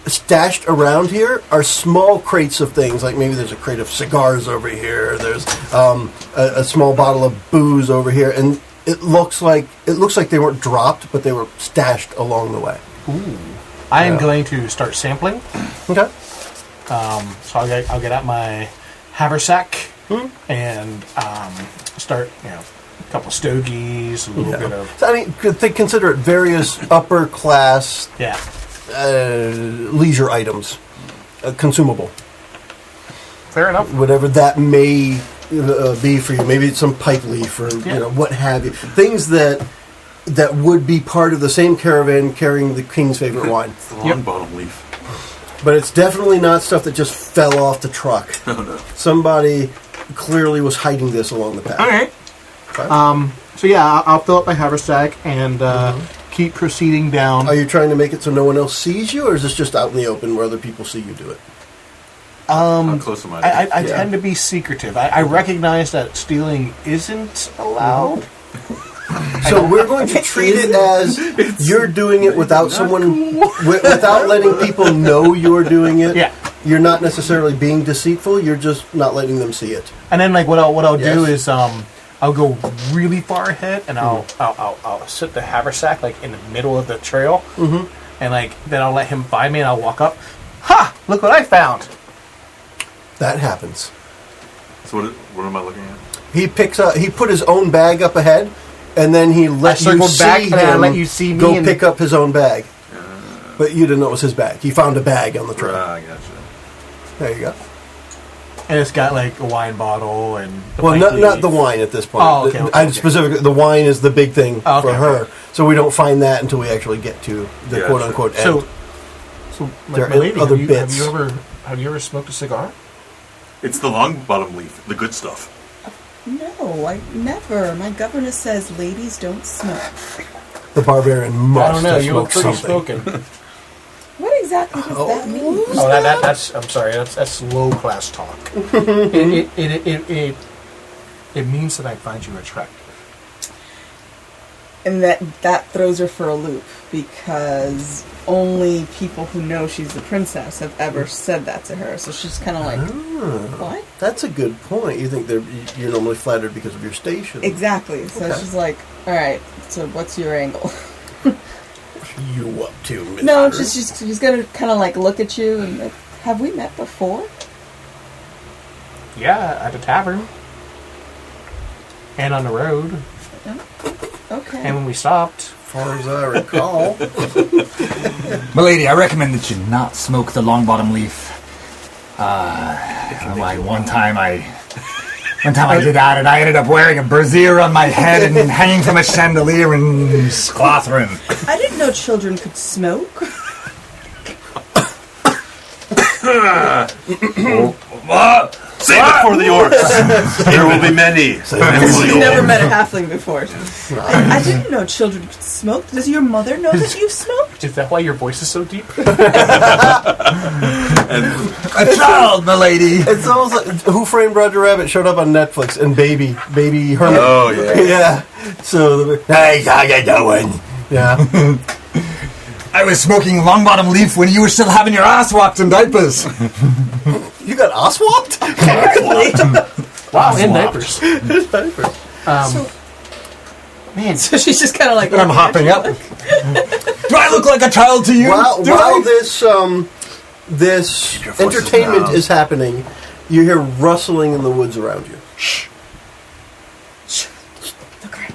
stashed around here are small crates of things, like maybe there's a crate of cigars over here, there's a small bottle of booze over here, and it looks like they weren't dropped, but they were stashed along the way. Ooh. I am going to start sampling. Okay. So I'll get out my haversack and start, a couple stogies, a little bit of... So, I mean, consider it various upper class Yeah. leisure items, consumable, Fair enough. whatever that may be for you. Maybe it's some pipe leaf or what have you. Things that would be part of the same caravan carrying the king's favorite wine. It's the long bottom leaf. But it's definitely not stuff that just fell off the truck. Oh no. Somebody clearly was hiding this along the path. All right. Okay. So yeah, I'll fill up my haversack and keep proceeding down. Are you trying to make it so no one else sees you, or is this just out in the open where other people see you do it? How close am I? I tend to be secretive. I recognize that stealing isn't allowed. So we're going to treat it as you're doing it without someone, without letting people know you're doing it. Yeah. You're not necessarily being deceitful. You're just not letting them see it. And then, like, what I'll do Yes. is I'll go really far ahead, and I'll sit the haversack like in the middle of the trail, and like then I'll let him find me, and I'll walk up. Ha! Look what I found. That happens. So what am I looking at? He picks up. He put his own bag up ahead, and then he let you circled see back, and then I him let you see me go and- pick up his own bag. But you didn't know it was his bag. He found a bag on the trail. I gotcha. There you go. And it's got like a wine bottle and. The Well, pint not leaf. the wine at this point. Oh, okay, okay, I okay. specifically, the wine is the big thing Oh, okay, for her. okay. So we don't find that until we actually get to the Yeah, quote unquote So, end. my There are lady, other have bits. you ever smoked a cigar? It's the long bottom leaf, the good stuff. No, I never. My governess says ladies don't smoke. The barbarian must I don't know. have You look smoked pretty something. smoking. What exactly does that mean? Oh, that's. I'm sorry. That's low class talk. It means that I find you attractive. And that throws her for a loop because only people who know she's the princess have ever said that to her. So she's kind of like, what? That's a good point. You think you're normally flattered because of your station. Exactly. So Okay. she's like, all right, so what's your angle? You up to, mister? No, she's going to kind of like look at you and like, have we met before? Yeah, at a tavern. And on the road. Okay. And when we stopped. As far as I recall. Milady, I recommend that you not smoke the long bottom leaf. One time I did that, and I ended up wearing a brassiere on my head and hanging from a chandelier in Sclothrin. I didn't know children could smoke. Save it for the orcs. There will be many. You've never met a halfling before. I didn't know children could smoke. Does your mother know that you've smoked? Is that why your voice is so deep? A child, milady. It's almost like Who Framed Roger Rabbit showed up on Netflix and Baby Herman. Oh, yeah. Yeah. So, hey, how you doing? Yeah. I was smoking long bottom leaf when you were still having your ass whopped in diapers. You got oswalked? Wow, in diapers. Man, So she's just kind of like, And I'm hopping up. Do I look like a child to you? While Do I? this your voices entertainment down. is happening, you hear rustling in the woods around you. okay.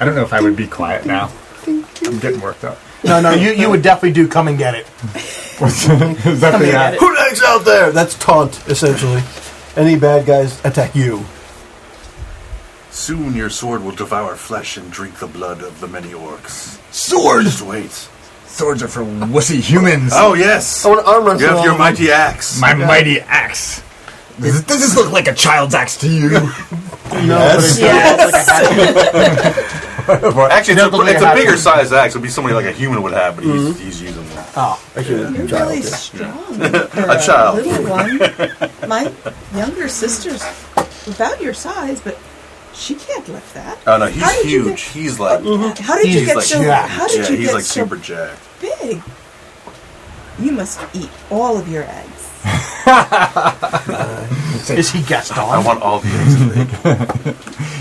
I don't know if I would be quiet now. I'm getting worked up. no, you would definitely do come and get it. Is that the get it. Who next out there? That's taunt, essentially. Any bad guys attack you. Soon your sword will devour flesh and drink the blood of the many orcs. Swords? Just wait. Swords are for wussy humans. Oh, yes. I want to arm wrestle You have all your of them. mighty axe. My mighty axe. Does this look like a child's axe to you? Yes. Actually, Don't look like it's a a half- bigger size axe. It would be somebody like a human would have, but he's using one. Oh, You're really strong. For A child. little one. My younger sister's about your size, but she can't lift that. Oh, no, How he's did you huge. He's like, How did you He's get like so? jacked. How did yeah, you he's get like so super jacked. big? You must eat all of your eggs. is he Gaston? I want all the eggs in the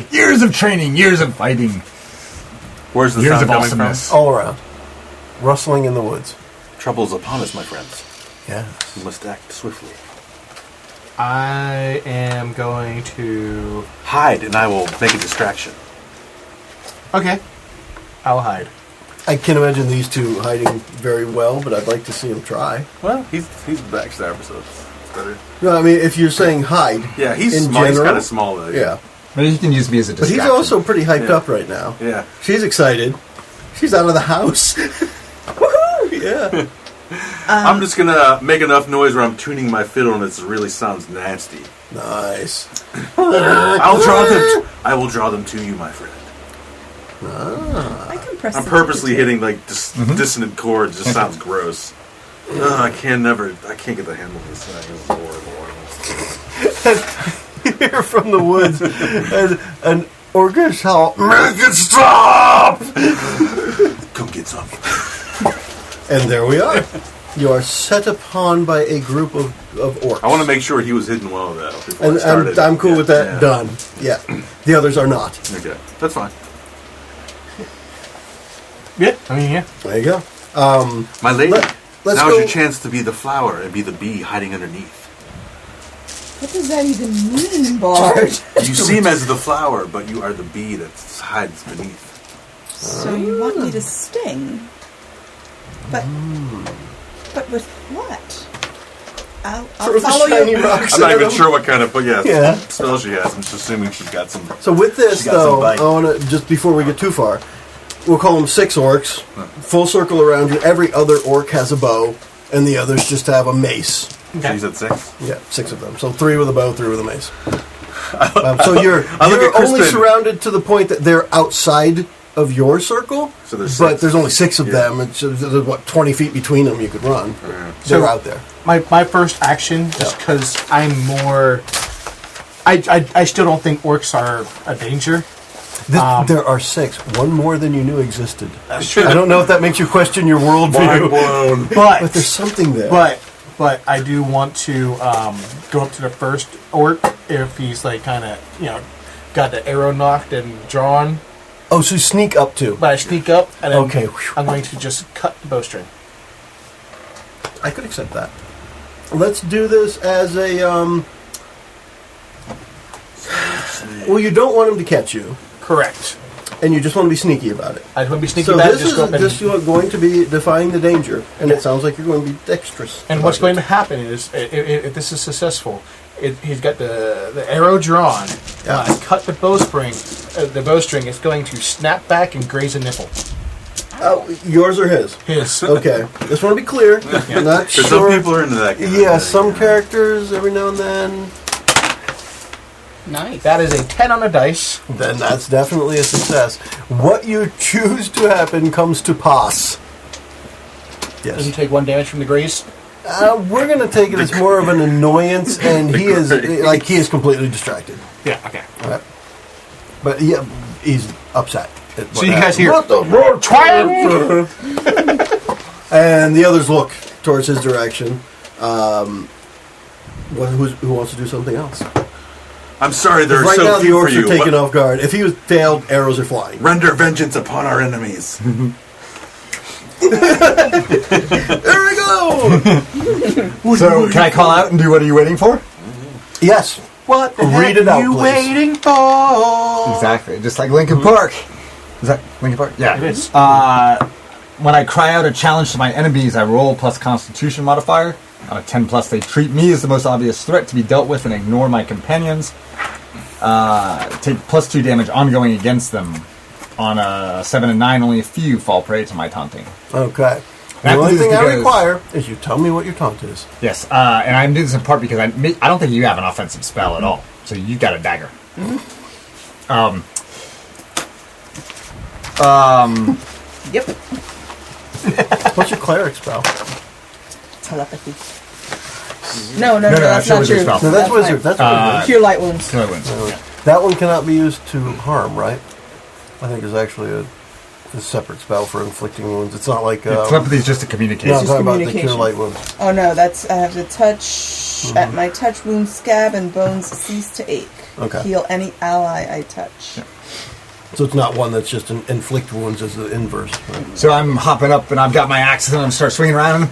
egg. Years of training, years of fighting, Where's the years sound of coming awesomeness. All around. Rustling in the woods. from? Trouble is upon us, my friends. Yeah. We must act swiftly. I am going to. Hide, and I will make a distraction. Okay, I'll hide. I can imagine these two hiding very well, but I'd like to see them try. Well, he's backstabber, so it's better. No, I mean, if you're saying hide. Yeah, he's in small. He's general, kind of small, though. Yeah. Maybe you can use me as a But distraction. he's also pretty hyped Yeah. up right now. Yeah. She's excited. She's out of the house. Woohoo! Yeah. I'm just gonna make enough noise where I'm tuning my fiddle, and it really sounds nasty. Nice. I will draw them to you, my friend. I can press. I'm the purposely ticket. hitting like dissonant chords. Just sounds gross. I can't get the handle of this thing. This is horrible. Here from the woods, and an orcish howl. Make it stop! Come get some. And there we are. You are set upon by a group of orcs. I want to make sure he was hidden well though. Before I And started. I'm cool with that. Yeah. Done. Yeah. The others are not. Okay, that's fine. Yeah, I mean, yeah. There you go. My lady, let's now's go- your chance to be the flower and be the bee hiding underneath. What does that even mean, Bard? You seem as the flower, but you are the bee that hides beneath. So you want me to sting? But with what? I'll Throw the follow shiny you. rocks I'm not at even them. sure what kind of, but Yeah. spell she has. I'm just assuming she's got some. So with this, She got some though, bite. I want to, just before we get too far, we'll call them 6 orcs, full circle around you. Every other orc has a bow, and the others just have a mace. She's at 6. Yeah, 6 of them. So 3 with a bow, 3 with a mace. So you're I look at only Crispin. surrounded to the point that they're outside of your circle, So there's but 6. there's only 6 of Yeah. them. It's there's, what, 20 feet between them you could run. They're So- out there. My first action, just because I'm more... I still don't think orcs are a danger. There are 6, one more than you knew existed. That's true. I don't know if that makes you question your Mind worldview, blown. but there's something there. But I do want to go up to the first orc if he's like kind of, got the arrow knocked and drawn. Oh, so you sneak up to. But I sneak up and then Okay. I'm going to just cut the bowstring. I could accept that. Let's do this as a, well, you don't want him to catch you, Correct. and you just want to be sneaky about it. I just want to be sneaky So about it. this Just is go up and, just you are going to be defying the danger, and it sounds like you're going to be dexterous. and what's going to happen is, if this is successful, he's got the arrow drawn. Yeah. I cut the bowstring. The bowstring is going to snap back and graze a nipple. Yours or his? His. Okay. Just want to be clear. Not Because sure. some people are into that. Kind of Yeah, thing, some characters every now and then. Nice. That is a 10 on a dice. Then that's definitely a success. What you choose to happen comes to pass. Doesn't Yes. take 1 damage from the graze. We're going to take it as more of an annoyance, and he is completely distracted. Yeah. Okay. All right. But yeah, he's upset. at what So you guys happened. hear What the roar twang! And the others look towards his direction. Who wants to do something else? I'm sorry, they're Right now, so the few for orcs you. are taken off guard. If he was failed, arrows are flying. Render vengeance upon our enemies. There we go. So, can I call out and do what are you waiting for? Yes. What the Read heck it out, you please. waiting for? Exactly, just like Linkin Park. Is that Linkin Park? Yeah. It is. When I cry out a challenge to my enemies, I roll plus Constitution modifier. On a 10 plus, they treat me as the most obvious threat to be dealt with and ignore my companions. Take plus 2 damage ongoing against them. On a 7 and 9, only a few fall prey to my taunting. Okay. I The have to only do this thing I because- require is you tell me what your taunt is. Yes, and I'm doing this in part because I don't think you have an offensive spell at all. So you got a dagger. Yep. What's your cleric spell? Telepathy. No, no, that's show not wizard true. spell. No, that's wizard. That's wizard. Pure light wounds. So it wins. That one cannot be used to harm, right? I think is actually a separate spell for inflicting wounds. It's not like Telepathy is just a communication. no, I'm just talking about the communication. cure light wounds. Oh no, that's I have to touch at my touch wound scab and bones cease to ache. Okay. Heal any ally I touch. So it's not one that's just an inflict wounds as the inverse. Right? So I'm hopping up and I've got my axe and I'm start swinging around. And,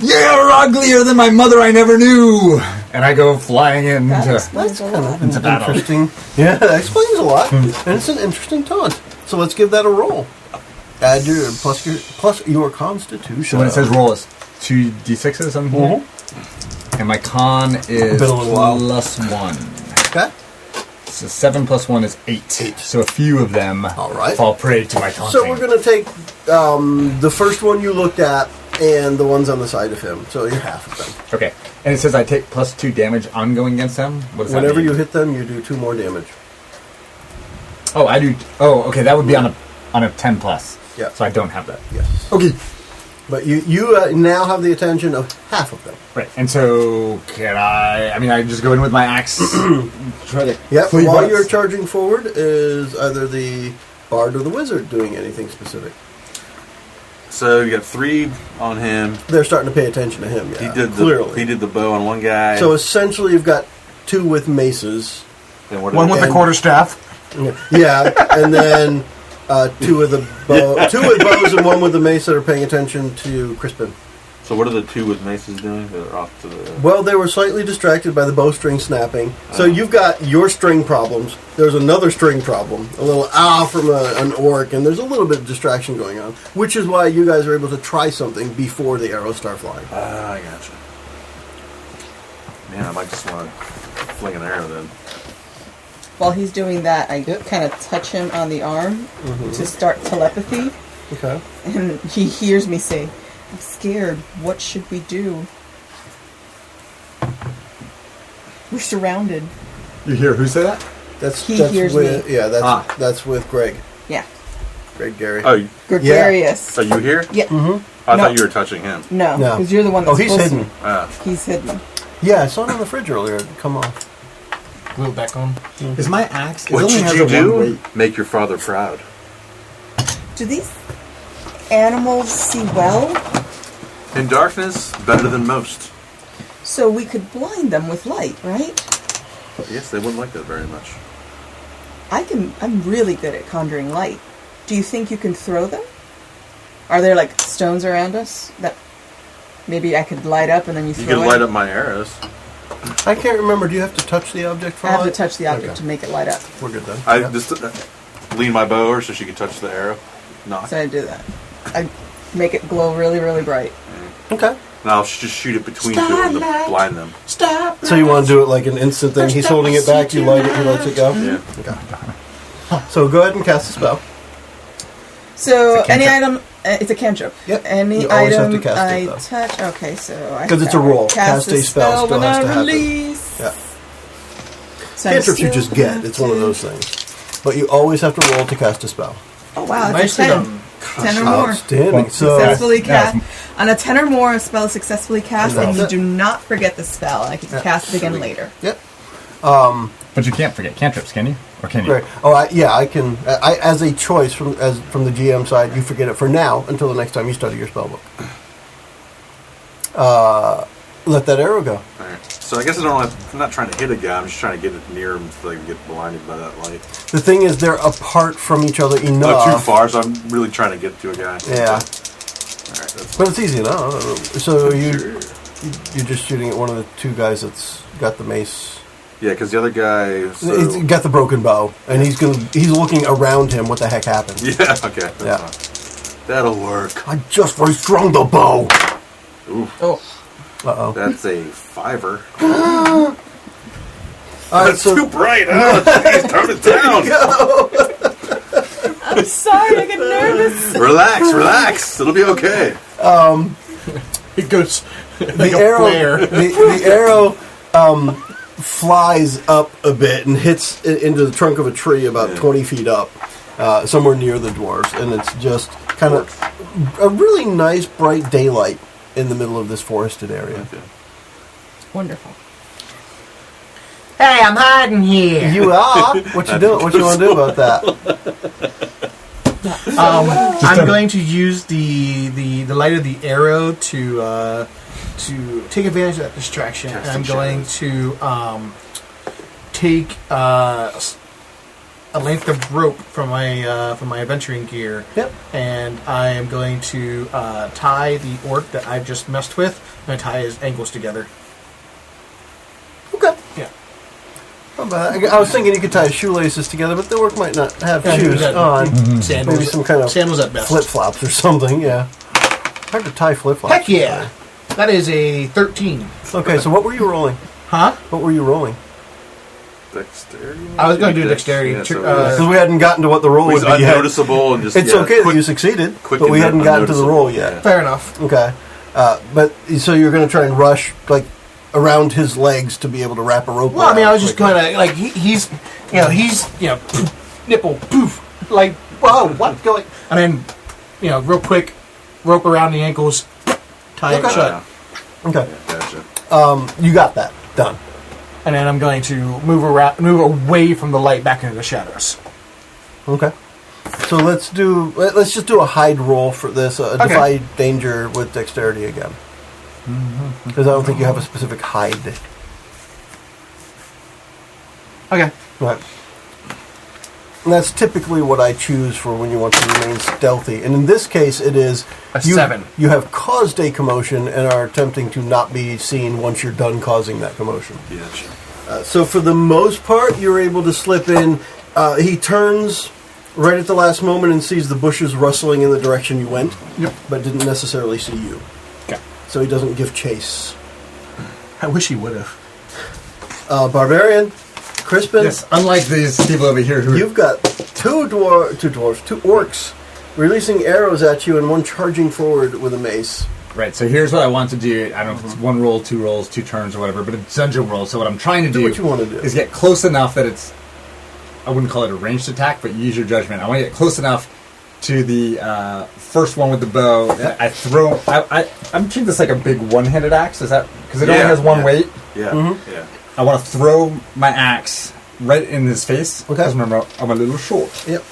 you're uglier than my mother I never knew. And I go flying That into explains a lot. into battle. Interesting. Yeah, that explains a lot, and it's an interesting taunt. So let's give that a roll. Add your plus your Constitution. So when it says roll, it's 2d6s on here. And my con is Been a little while. plus 1. Okay. So 7 plus 1 is 8. So a few of them All right. fall prey to my taunting. So we're going to take the first one you looked at and the ones on the side of him. So you're half of them. Okay. And it says I take plus 2 damage ongoing against them? What does that Whenever mean? you hit them, you do 2 more damage. Oh, I do. Oh, okay. That would be on a on a 10 plus. Yeah. So I don't have that. Yes. Okay. But you now have the attention of half of them. Right. And so can I mean, I just go in with my axe. Try to Yep. cleave While butts. you're charging forward, is either the bard or the wizard doing anything specific? So you got 3 on him. They're starting to pay attention to him. Yeah, He did clearly. He did the bow on one guy. So essentially, you've got 2 with maces. and what One did with they- the quarterstaff. Yeah, and then 2 with the bow, 2 with bows, and 1 with the mace that are paying attention to Crispin. So what are the 2 with maces doing? They're off to the. Well, they were slightly distracted by the bowstring snapping. So you've got your string problems. There's another string problem, a little from an orc, and there's a little bit of distraction going on, which is why you guys are able to try something before the arrows start flying. I gotcha. Man, I might just want to fling an arrow then. While he's doing that, I Yep. kind of touch him on the arm to start telepathy, Okay. and he hears me say, "I'm scared. What should we do? We're surrounded." You hear who say that? That's He that's hears with me. yeah, that's with Greg. Yeah. Greg Gary. Oh, Gregarious. are you here? Yeah. I No. thought you were touching him. No, No. because you're the one Oh, that's he's supposed hidden. He's hidden. Yeah, I saw it on the fridge earlier. Come off. Glue it back on. Is my axe? It What only should has you a do? 1 weight. Make your father proud. Do these animals see well? In darkness, better than most. So we could blind them with light, right? But yes, they wouldn't like that very much. I'm really good at conjuring light. Do you think you can throw them? Are there like stones around us that maybe I could light up and then you You throw can it? light up my arrows. I can't remember. Do you have to touch the object for I have to light? touch the object Okay. to make it light up. We're good then. I Yeah. just lean my bow over so she could touch the arrow. Knock. So I do that. I make it glow really, really bright. Okay. And I'll just shoot it between 2 and blind them. Stop. So you want to do it like an instant thing? He's holding it back. You light it. He lets it go. Yeah. Okay. So go ahead and cast the spell. So It's a any cantrip. item, it's a cantrip. Yep. Any You always have item to cast it, I though. touch. Okay, so I 'Cause it's a roll. Cast Cast a spell still when has I to happen. release. Yeah. So I'm Cantrips you still just get. gonna It's one of do- those things. But you always have to roll to cast a spell. Oh wow, it's Nicely a 10. done. 10 or more. Outstanding. So Successfully Yes. cast. On a 10 or more, a spell is successfully cast, And and you that's it. do not forget the spell. I can cast it again later. yep. But you can't forget cantrips, can you? Or can you? Great. Oh, I can. As a choice from the GM side, you forget it for now until the next time you study your spellbook. Let that arrow go. Alright. So I guess I'm not trying to hit a guy, I'm just trying to get it near him so they can get blinded by that light. The thing is, they're apart from each other enough. Not too far, so I'm really trying to get to a guy. Yeah, Alright, that's but it's easy enough. So Sure. you're just shooting at one of the 2 guys that's got the mace. Yeah, because the other guy. He's got the broken bow, and he's looking around him. What the heck happened? Yeah, okay. That's Yeah. fine. That'll work. I just restrung the bow. Ooh, Oh, Uh-oh. that's a 5er. All right, That's so too bright. Oh, jeez, tone it down. I'm sorry, I get nervous. Relax. It'll be okay. it goes. the arrow, the arrow flies up a bit and hits into the trunk of a tree about 20 feet up, somewhere near the dwarves, and it's just kind of a really nice bright daylight in the middle of this forested area. Okay. Wonderful. Hey, I'm hiding here. You are? What you doing? What you want to do about that? I'm going to use the light of the arrow to take advantage of that distraction, and I'm going to take a length of rope from my adventuring gear. Yep. And I am going to tie the orc that I've just messed with. I'm going to tie his ankles together. Okay. Yeah. How about that? I was thinking you could tie his shoelaces together, but the orc might not have shoes Yeah, on. Sandals, Maybe some kind of sandals at best. flip-flops or something, yeah. Hard to tie flip-flops. Heck yeah! That is a 13. Okay, so what were you rolling? Huh? What were you rolling? Dexterity? I was going to do dexterity. Yeah, so Because we hadn't gotten to what the roll it was would be yet. unnoticeable and just. It's yeah, okay that quick- you succeeded, quick but we and hadn't gotten to the roll unnoticeable, yet. Fair enough. Okay. But so you're going to try and rush like around his legs to be able to wrap a rope. Well, I mean, I was just quickly. kind of like he's nipple poof, like whoa, what's going? And then, real quick, rope around the ankles, tie it shut. Okay. Gotcha. You got that done. And then I'm going to move away from the light back into the shadows. Okay. So let's just do a hide roll for this. Defy danger with dexterity again. Because I don't think you have a specific hide. Okay. Right. And that's typically what I choose for when you want to remain stealthy. And in this case, it is... A 7. You have caused a commotion and are attempting to not be seen once you're done causing that commotion. Gotcha. So for the most part, you're able to slip in. He turns right at the last moment and sees the bushes rustling in the direction you went. Yep. But didn't necessarily see you. Okay. So he doesn't give chase. I wish he would have. Barbarian, Crispin. Yes, unlike these people over here who... You've got two orcs releasing arrows at you and one charging forward with a mace. Right, so here's what I want to do. I don't know if it's 1 roll, 2 rolls, 2 turns, or whatever, but it's dungeon roll. So what I'm trying to do, what you want to do. is get close enough that it's... I wouldn't call it a ranged attack, but use your judgment. I want to get close enough to the first one with the bow. That I throw... I'm treating this like a big one-handed axe. Is that... Because it only has one weight. Yeah. Mm-hmm. Yeah. I want to throw my axe right in his face. Okay. Because remember, I'm a little short. Yep.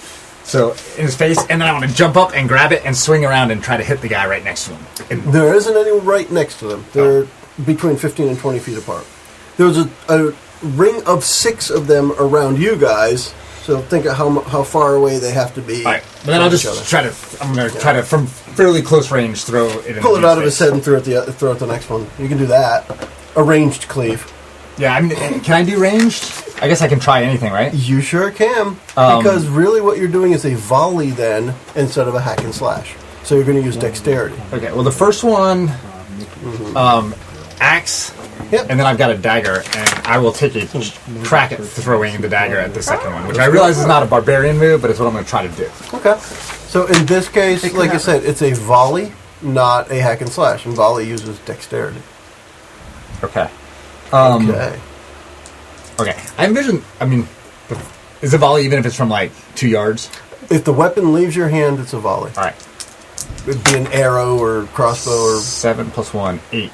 So, in his face, and then I want to jump up and grab it and swing around and try to hit the guy right next to him. And There isn't anyone right next to them. They're between 15 and 20 feet apart. There's a ring of 6 of them around you guys, so think of how far away they have to be. all right, but then I'll just try to, I'm going to try to, from fairly close range, throw it in Pull it out of his face. head and throw it the next one. You can do that. A ranged cleave. Yeah, I mean, can I do ranged? I guess I can try anything, right? You sure can. Because really what you're doing is a volley then, instead of a hack and slash. So you're going to use dexterity. Okay, well, the first one, axe, Yep. and then I've got a dagger, and I will take a crack at throwing the dagger at the second one, which I realize is not a barbarian move, but it's what I'm going to try to do. Okay. So in this case, like I said, it's a volley, not a hack and slash. And volley uses dexterity. Okay. Okay. Okay. I envision, is a volley even if it's from like 2 yards? If the weapon leaves your hand, it's a volley. All right. It'd be an arrow or crossbow or... 7 plus 1, 8.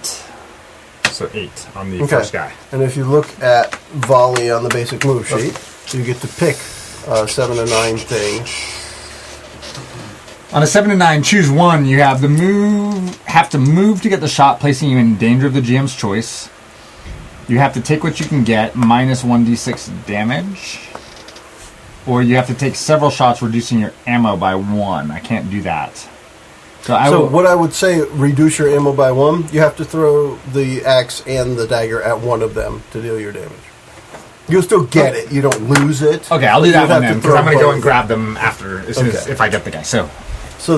So 8 on the Okay. first guy. And if you look at volley on the basic move sheet, you get to pick a 7 to 9 thing. On a 7 to 9, choose one. You have to move to get the shot, placing you in danger of the GM's choice. You have to take what you can get, minus 1d6 damage. Or you have to take several shots, reducing your ammo by 1. I can't do that. So what I would say, reduce your ammo by 1, you have to throw the axe and the dagger at one of them to deal your damage. You'll still get it. You don't lose it. Okay, I'll do that You'd one have to then, because throw I'm going to go both. and grab them after, as soon as, Okay. if I get the guy. So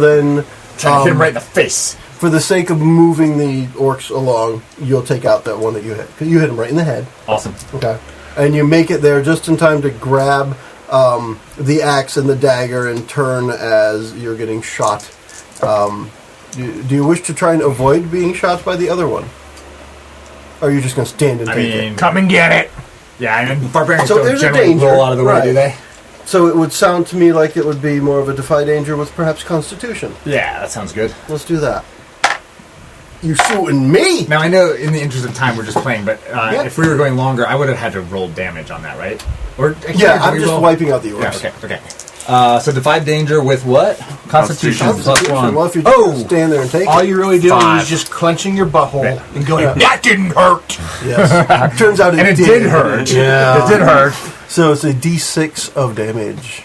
then... try to hit him right in the face. For the sake of moving the orcs along, you'll take out that one that you hit. 'Cause you hit him right in the head. Awesome. Okay. And you make it there just in time to grab the axe and the dagger and turn as you're getting shot. Do you wish to try and avoid being shot by the other one? Or are you just going to stand and take it? Come and get it. Yeah, and barbarians So don't there's a generally danger, roll out of the way, right. do they? So it would sound to me like it would be more of a defy danger with perhaps Constitution. Yeah, that sounds good. Let's do that. You shooting me? Now, I know in the interest of time we're just playing, but if we were going longer, I would have had to roll damage on that, right? Or Yeah, I'm just wiping out the orcs. Yeah, okay. So defy danger with what? Constitution plus 1. Well, if you just stand there and take All it. you're really doing 5. is just clenching your butthole Yeah. and going, that didn't hurt. Yes. Turns out And it did hurt. Yeah. It did hurt. So it's a d6 of damage.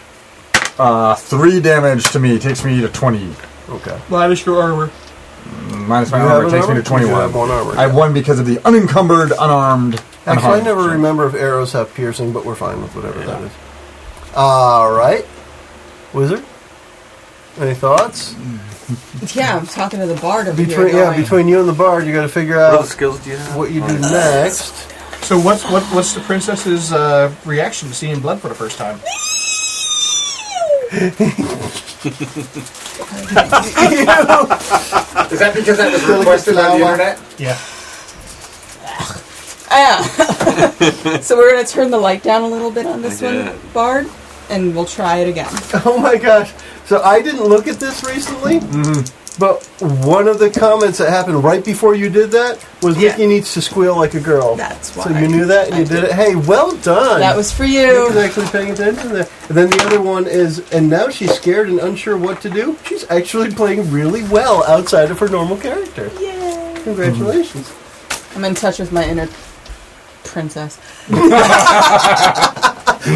3 damage to me takes me to 20. Okay. Minus your armor. Minus my You armor have takes an me to armor? You 21. have one armor, I have 1 because of the unencumbered, unarmed. Actually, I unharmed. never remember if arrows have piercing, but we're fine with whatever that is. All right. Wizard? Any thoughts? Yeah, I'm talking to the bard over here. Between you and the bard, you got to figure What out other skills do you have? what you do next. So what's the princess's reaction to seeing blood for the first time? Is that because that was requested on the internet? Yeah. So we're going to turn the light down a little bit on this one, Bard. and we'll try it again. Oh my gosh. So I didn't look at this recently, but one of the comments that happened right before you did that was Mickie needs to squeal like a girl. That's why. So you knew that and you did it. Hey, well done. That was for you. Mickie's actually paying attention there. And then the other one is, and now she's scared and unsure what to do. She's actually playing really well outside of her normal character. Yay. Congratulations. I'm in touch with my inner princess.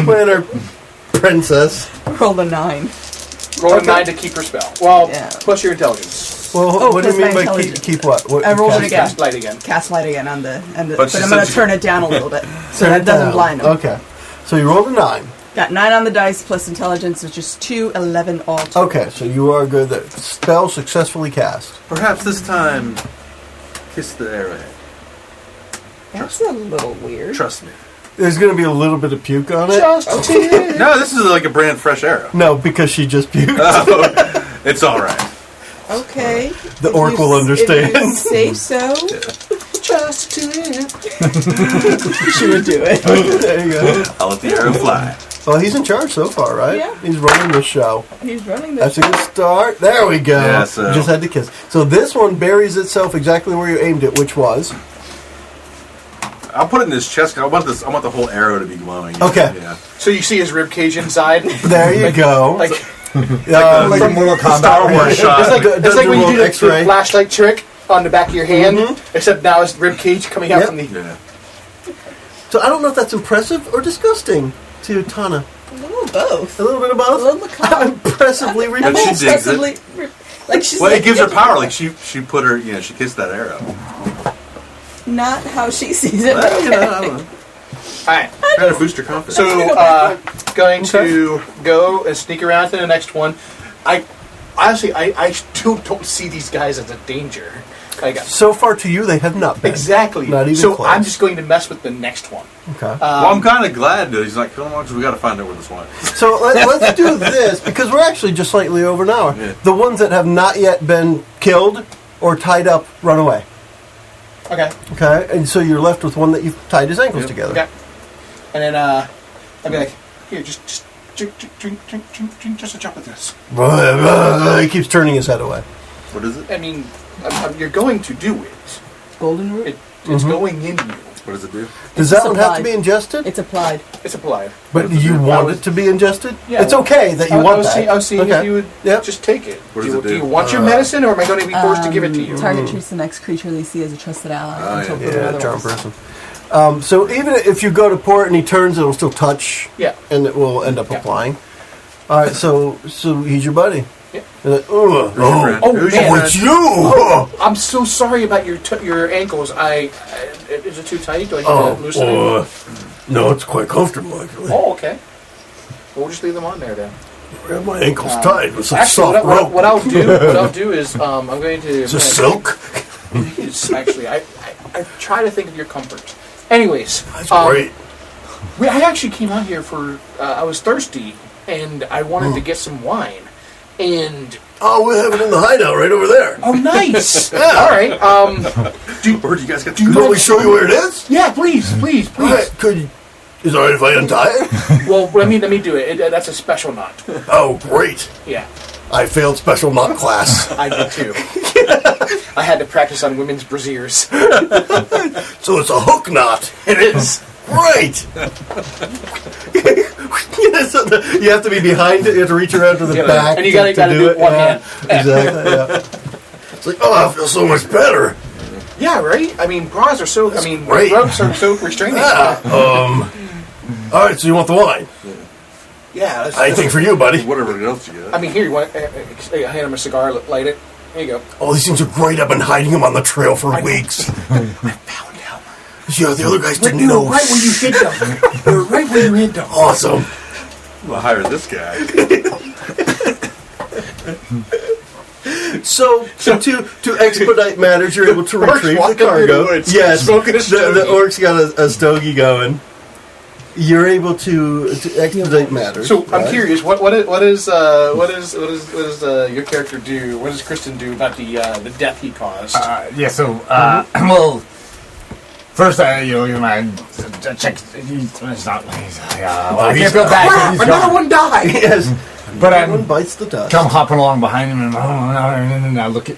My inner princess. Rolled a 9. Roll a 9 to keep her spell. Well, Yeah. plus your intelligence. Well, what do you plus mean my by intelligence. keep what? What I rolled cast it again. Cast light again. Cast light again on the But but she I'm going said to she- turn it down a little bit so Turn that it doesn't down. blind them. Okay. So you rolled a 9. Got 9 on the dice plus intelligence, which is 2, 11 all total. Okay, so you are good there. Spell successfully cast. Perhaps this time, kiss the arrowhead. That's a little weird. Trust me. There's going to be a little bit of puke on it. Just a tip. No, this is like a brand fresh arrow. No, because she just puked. It's all right. Okay. The If orc you- will understand. If you say so. Just a tip. She would do it. There you go. I'll let the arrow fly. Well, he's in charge so far, right? Yeah. He's running the show. He's running this. That's a good start. There we go. Yeah, so- You just had to kiss. So this one buries itself exactly where you aimed it, which was... I'll put it in his chest. I want this. I want the whole arrow to be glowing. Okay. Yeah. So you see his rib cage inside. There you go. Like Like a Mortal Kombat. Star Wars shot. it's like when you do the X-ray. flashlight trick on the back of your hand, except now it's rib cage coming out Yep. from the. Yeah. So I don't know if that's impressive or disgusting to Tana. A little of both. A little bit of A both? little macabre. Impressively But she repulsive. digs it. Impressively- Like she's Well, like, it gives her power. Like she put her. Yeah, she kissed that arrow. Not how she sees it. Well, But you know, I don't know. All right. Trying to boost her confidence. So going to go and sneak around to the next one. I still don't see these guys as a danger. Like, So far to you, they have not been. exactly. Not even so close. I'm just going to mess with the next one. Okay. well, I'm kind of glad that he's not killing one because we got to find out where this went. So let's do this, because we're actually just slightly over an hour. Yeah. The ones that have not yet been killed or tied up run away. Okay. Okay? And so you're left with one that you've tied his ankles Yep. together. Okay. And then I'd be like, here, just drink, just a drop of this. He keeps turning his head away. What is it? I mean, you're going to do it. golden root. It's going in you. What does it do? Does It's that one have to applied. be ingested? It's applied. It's applied. But do you want it to be ingested? Yeah. It's okay that you want that. I was seeing Okay. if you would Yep. just take it. What does do it do? you want your medicine, or am I going to be forced to give it to you? Target treats the next creature they see as a trusted ally until proven Yeah, otherwise. charm person. So even if you go to pour it and he turns, it'll still touch. Yeah. And it will end up Yeah. applying. All right, so he's your buddy. Yeah. And then, Who's your friend? Oh, Who's man. your it's friend? you! I'm so sorry about your ankles. Is it too tight? Do I need to loosen it? No, it's quite comfortable actually. Oh, okay. We'll just leave them on there then. My ankle's tied with some Actually, soft rope. what I'll do is I'm going to. Is this silk? Actually, I try to think of your comfort. Anyways, That's great. I actually came out here for I was thirsty and I wanted to get some wine. And Oh, we have it in the hideout right over there. oh, nice. Yeah. All right. Where do you guys get? You want me to show you where it is? Yeah, please. All right, is it all right if I untie it? Well, let me do it. That's a special knot. Oh, great. Yeah, I failed special knot class. I did too. I had to practice on women's brasiers. So it's a hook knot. It is. Right. You have to be behind it. You have to reach around to the Yeah, back and you to gotta do it one hand. Exactly. Yeah. It's like, oh, I feel so much better. Yeah, right. I mean, bras are so. great. ropes are so restraining. Yeah. All right. So you want the wine? Yeah. Anything for you, buddy? Whatever else you got. I mean, here you want. Hand him a cigar. Light it. There you go. Oh, these things are great. I've been hiding them on the trail for weeks. Found him. Yeah, the other guys didn't You know. were right when you hid them. You were right when you hid them. Awesome. We'll hire this guy. So to expedite matters, you're able to Orcs retrieve the walking through cargo. the woods, Yes, smoking a the stogie. orcs got a stogie going. You're able to expedite matters. So I'm right? curious. What does your character do? What does Kristen do about the death he caused? Well, first I, my check. He's not. I can't feel bad. 'cause he's Another gone. one died. Yes. But One I'm bites the dust. come hopping along behind him, and I look at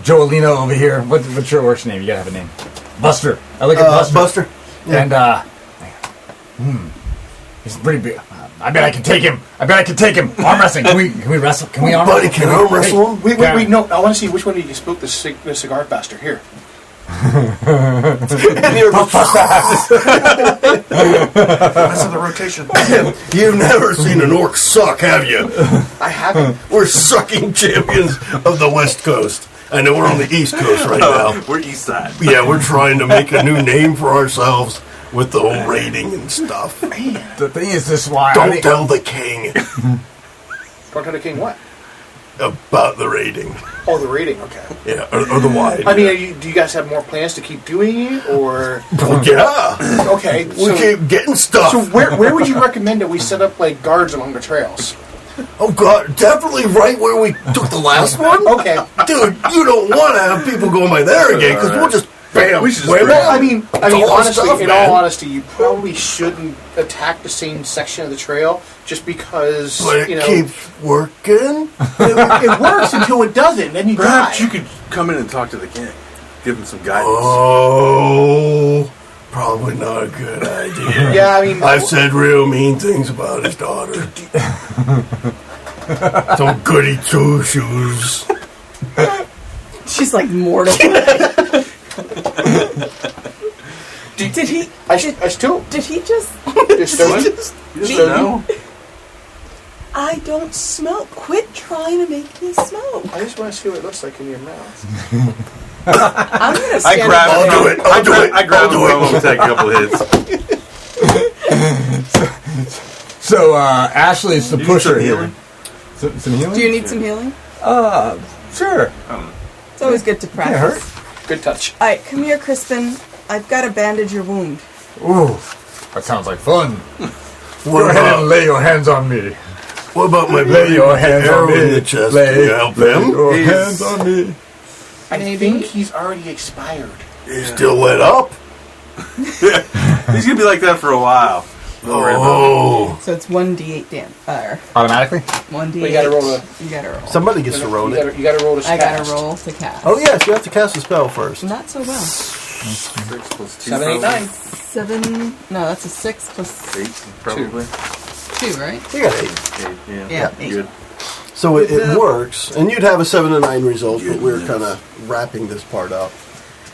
Joelino over here. What's your orc's name? You gotta have a name. Buster. I look at Buster. Buster. Yeah. And he's pretty big. I bet I can take him. Arm wrestling. Can we wrestle? Can we arm Buddy, wrestle? can arm wrestle him? Wait, no. I want to see which one of you smoked the cigar faster. Here. And you're Rest of the rotation. You've never seen an orc suck, have you? I haven't. We're sucking champions of the West Coast. I know we're on the East Coast right now. We're east side. Yeah, we're trying to make a new name for ourselves with the whole rating and stuff. The thing is, this why Don't tell the king Don't tell the king what? about the rating. Oh, the rating. Okay. Yeah, or the wide. I mean, do you guys have more plans to keep doing it, or Well, yeah, okay? we keep getting stuff. So where would you recommend that we set up like guards along the trails? Oh God, definitely right where we took the last one. Okay. Dude, you don't want to have people going by there again because we'll just bam. We should just wham, bring- Well, bam. I mean, It's all honestly, stuff, in man. all honesty, you probably shouldn't attack the same section of the trail just because But it you know keeps working. it works until it doesn't. Then you Perhaps die. you could come in and talk to the king. Give him some guidance. Oh, probably not a good idea. Yeah, I mean, I've said real mean things about his daughter. Some goody two shoes. She's like mortified. Did he? I still Did he just? just don't. You just don't know. I don't smoke. Quit trying to make me smoke. I just want to see what it looks like in your mouth. I'm gonna I stand grab up him. I'll do it. I'll do it. I grab I'll him do from him it. and take a couple hits. So Ashley's the Do you need pusher some here. healing? Some healing? Do you need some healing? Sure. It's always good to Can't hurt. practice. Good touch. All right, come here, Crispin. I've got to bandage your wound. Ooh, that sounds like fun. Go What ahead and about, lay your hands on me. what about my Lay buddy your with the hands arrow on me. in the chest? Lay, Can you help lay him? your He's- hands on me. I Maybe. think he's already expired. He's still lit up. He's gonna be like that for a while. Oh, So it's 1d8 Automatically? 1d8. But you gotta roll You gotta roll. somebody gets to roll it. You gotta roll to I gotta cast. roll to cast. Oh yes, you have to cast a spell first. Not so well. 6 plus 2. 7, 8, 9. 7. No, that's a 6 plus 8, probably. 2, right? You got 8. 8, Yeah, 8. Good. So it works, and you'd have a 7 and 9 result, but we're kind of wrapping this part up.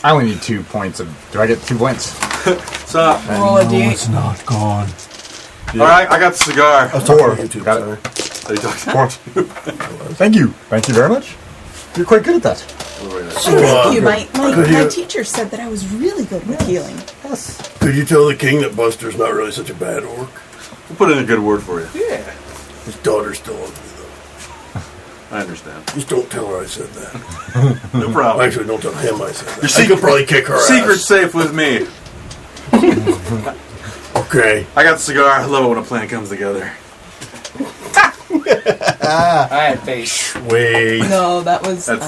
I only need 2 points of. Do I get 2 points? So, Roll a d8. not gone. alright, I got the cigar. I was talking to YouTube, Got it. sorry. Are you talking? Thank you. Thank you very much. You're quite good at that. Thank you. My could you- teacher said that I was really good with healing. Yes. Could you tell the king that Buster's not really such a bad orc? We'll put in a good word for you. Yeah. His daughter's still ugly, though. I understand. Just don't tell her I said that. No problem. Actually, don't tell him I said that. Your I could probably kick her Secret's ass. safe with me. Okay. I got the cigar. I love it when a plan comes together. Alright, face. Wait. No, that was That's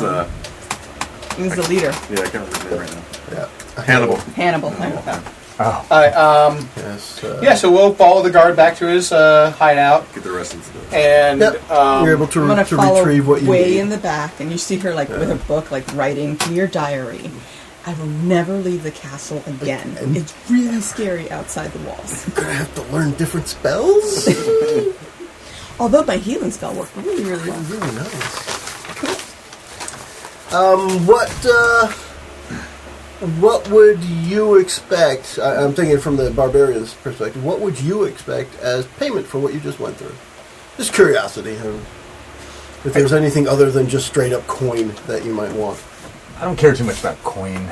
he was the leader. yeah, I can't remember his name right now. Yeah. Hannibal. Hannibal. Alright, Yes. yeah, so we'll follow the guard back to his hideout, Get the rest of the stuff. and Yep. You're able I'm gonna to follow retrieve what you way need. in the back, and you see her like with a book, like writing to your diary. I will never leave the castle again. It's really scary outside the walls. You're gonna have to learn different spells. Although my healing spell worked really, really well. Really nice. What would you expect? I'm thinking from the barbarian's perspective. What would you expect as payment for what you just went through? Just curiosity. If there's anything other than just straight up coin that you might want. I don't care too much about coin.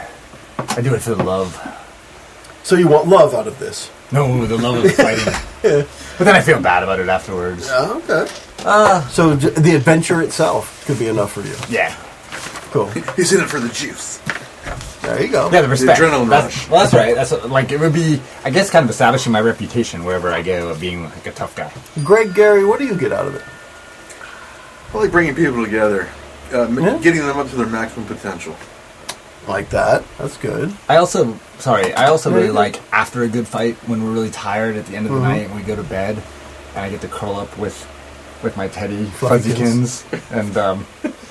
I do it for the love. So you want love out of this? No, the love of the fighting. But then I feel bad about it afterwards. Okay. So the adventure itself could be enough for you. Yeah. Cool. He's in it for the juice. There you go. Yeah, the respect. adrenaline That's, rush. well, that's right. That's like it would be. I guess kind of establishing my reputation wherever I go of being like a tough guy. Greg, Gary, what do you get out of it? I like bringing people together, Yeah? getting them up to their maximum potential. Like that. That's good. I also really like after a good fight when we're really tired at the end of the night and we go to bed and I get to curl up with my teddy Fuzzykins and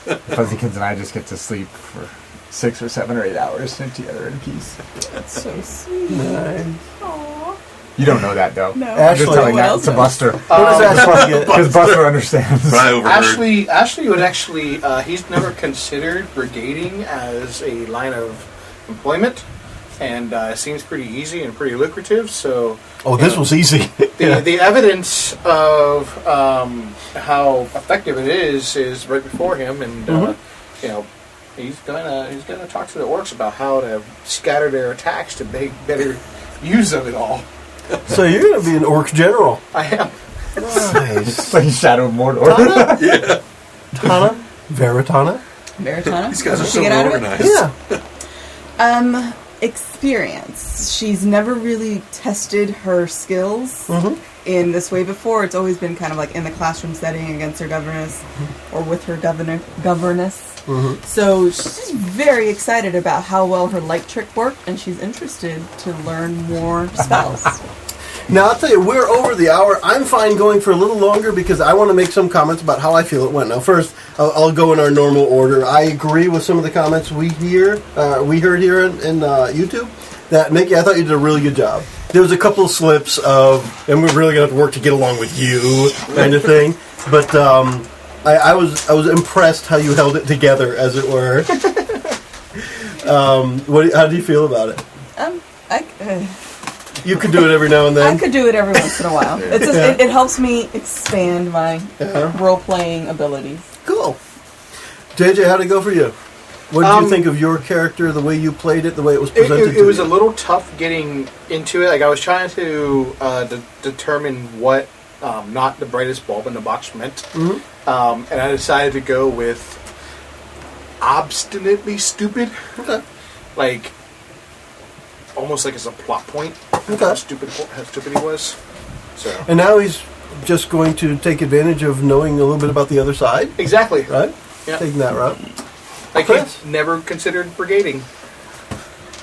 Fuzzykins and I just get to sleep for 6 or 7 or 8 hours together in peace. That's so sweet. Nice. Aww. You don't know that though. No. I'm just telling that to Buster. What does Ashley get? Because Buster understands. I overheard. Ashley would actually, he's never considered brigading as a line of employment, and it seems pretty easy and pretty lucrative, so... Oh, this was easy. The evidence of how effective it is right before him, and, he's gonna talk to the orcs about how to scatter their attacks to make better use of it all. So you're going to be an orc general. I am. Nice. Like Shadow of Mordor. Yeah. Tana? Veritana? Veritana? These guys are Did so you get out of it? organized. Yeah. Experience. She's never really tested her skills in this way before. It's always been kind of like in the classroom setting against her governess or with her governess. So she's just very excited about how well her light trick worked, and she's interested to learn more spells. Now, I'll tell you, we're over the hour. I'm fine going for a little longer because I want to make some comments about how I feel it went. Now, first, I'll go in our normal order. I agree with some of the comments we heard here in YouTube. That, Mickie, I thought you did a really good job. There was a couple of slips of, and we're really going to have to work to get along with you, kind of thing. But I was impressed how you held it together, as it were. How do you feel about it? You could do it every now and then. I could do it every once in a while. It's just, it helps me expand my role-playing abilities. Cool. JJ, how'd it go for you? What did you think of your character, the way you played it, the way it was presented to you? It was a little tough getting into it. Like, I was trying to determine what not the brightest bulb in the box meant. And I decided to go with obstinately stupid. Okay. Like, almost like it's a plot point. Okay. How stupid he was. So. And now he's just going to take advantage of knowing a little bit about the other side, Exactly. right? Yeah. Taking that route. Like, Chris? he's never considered brigading.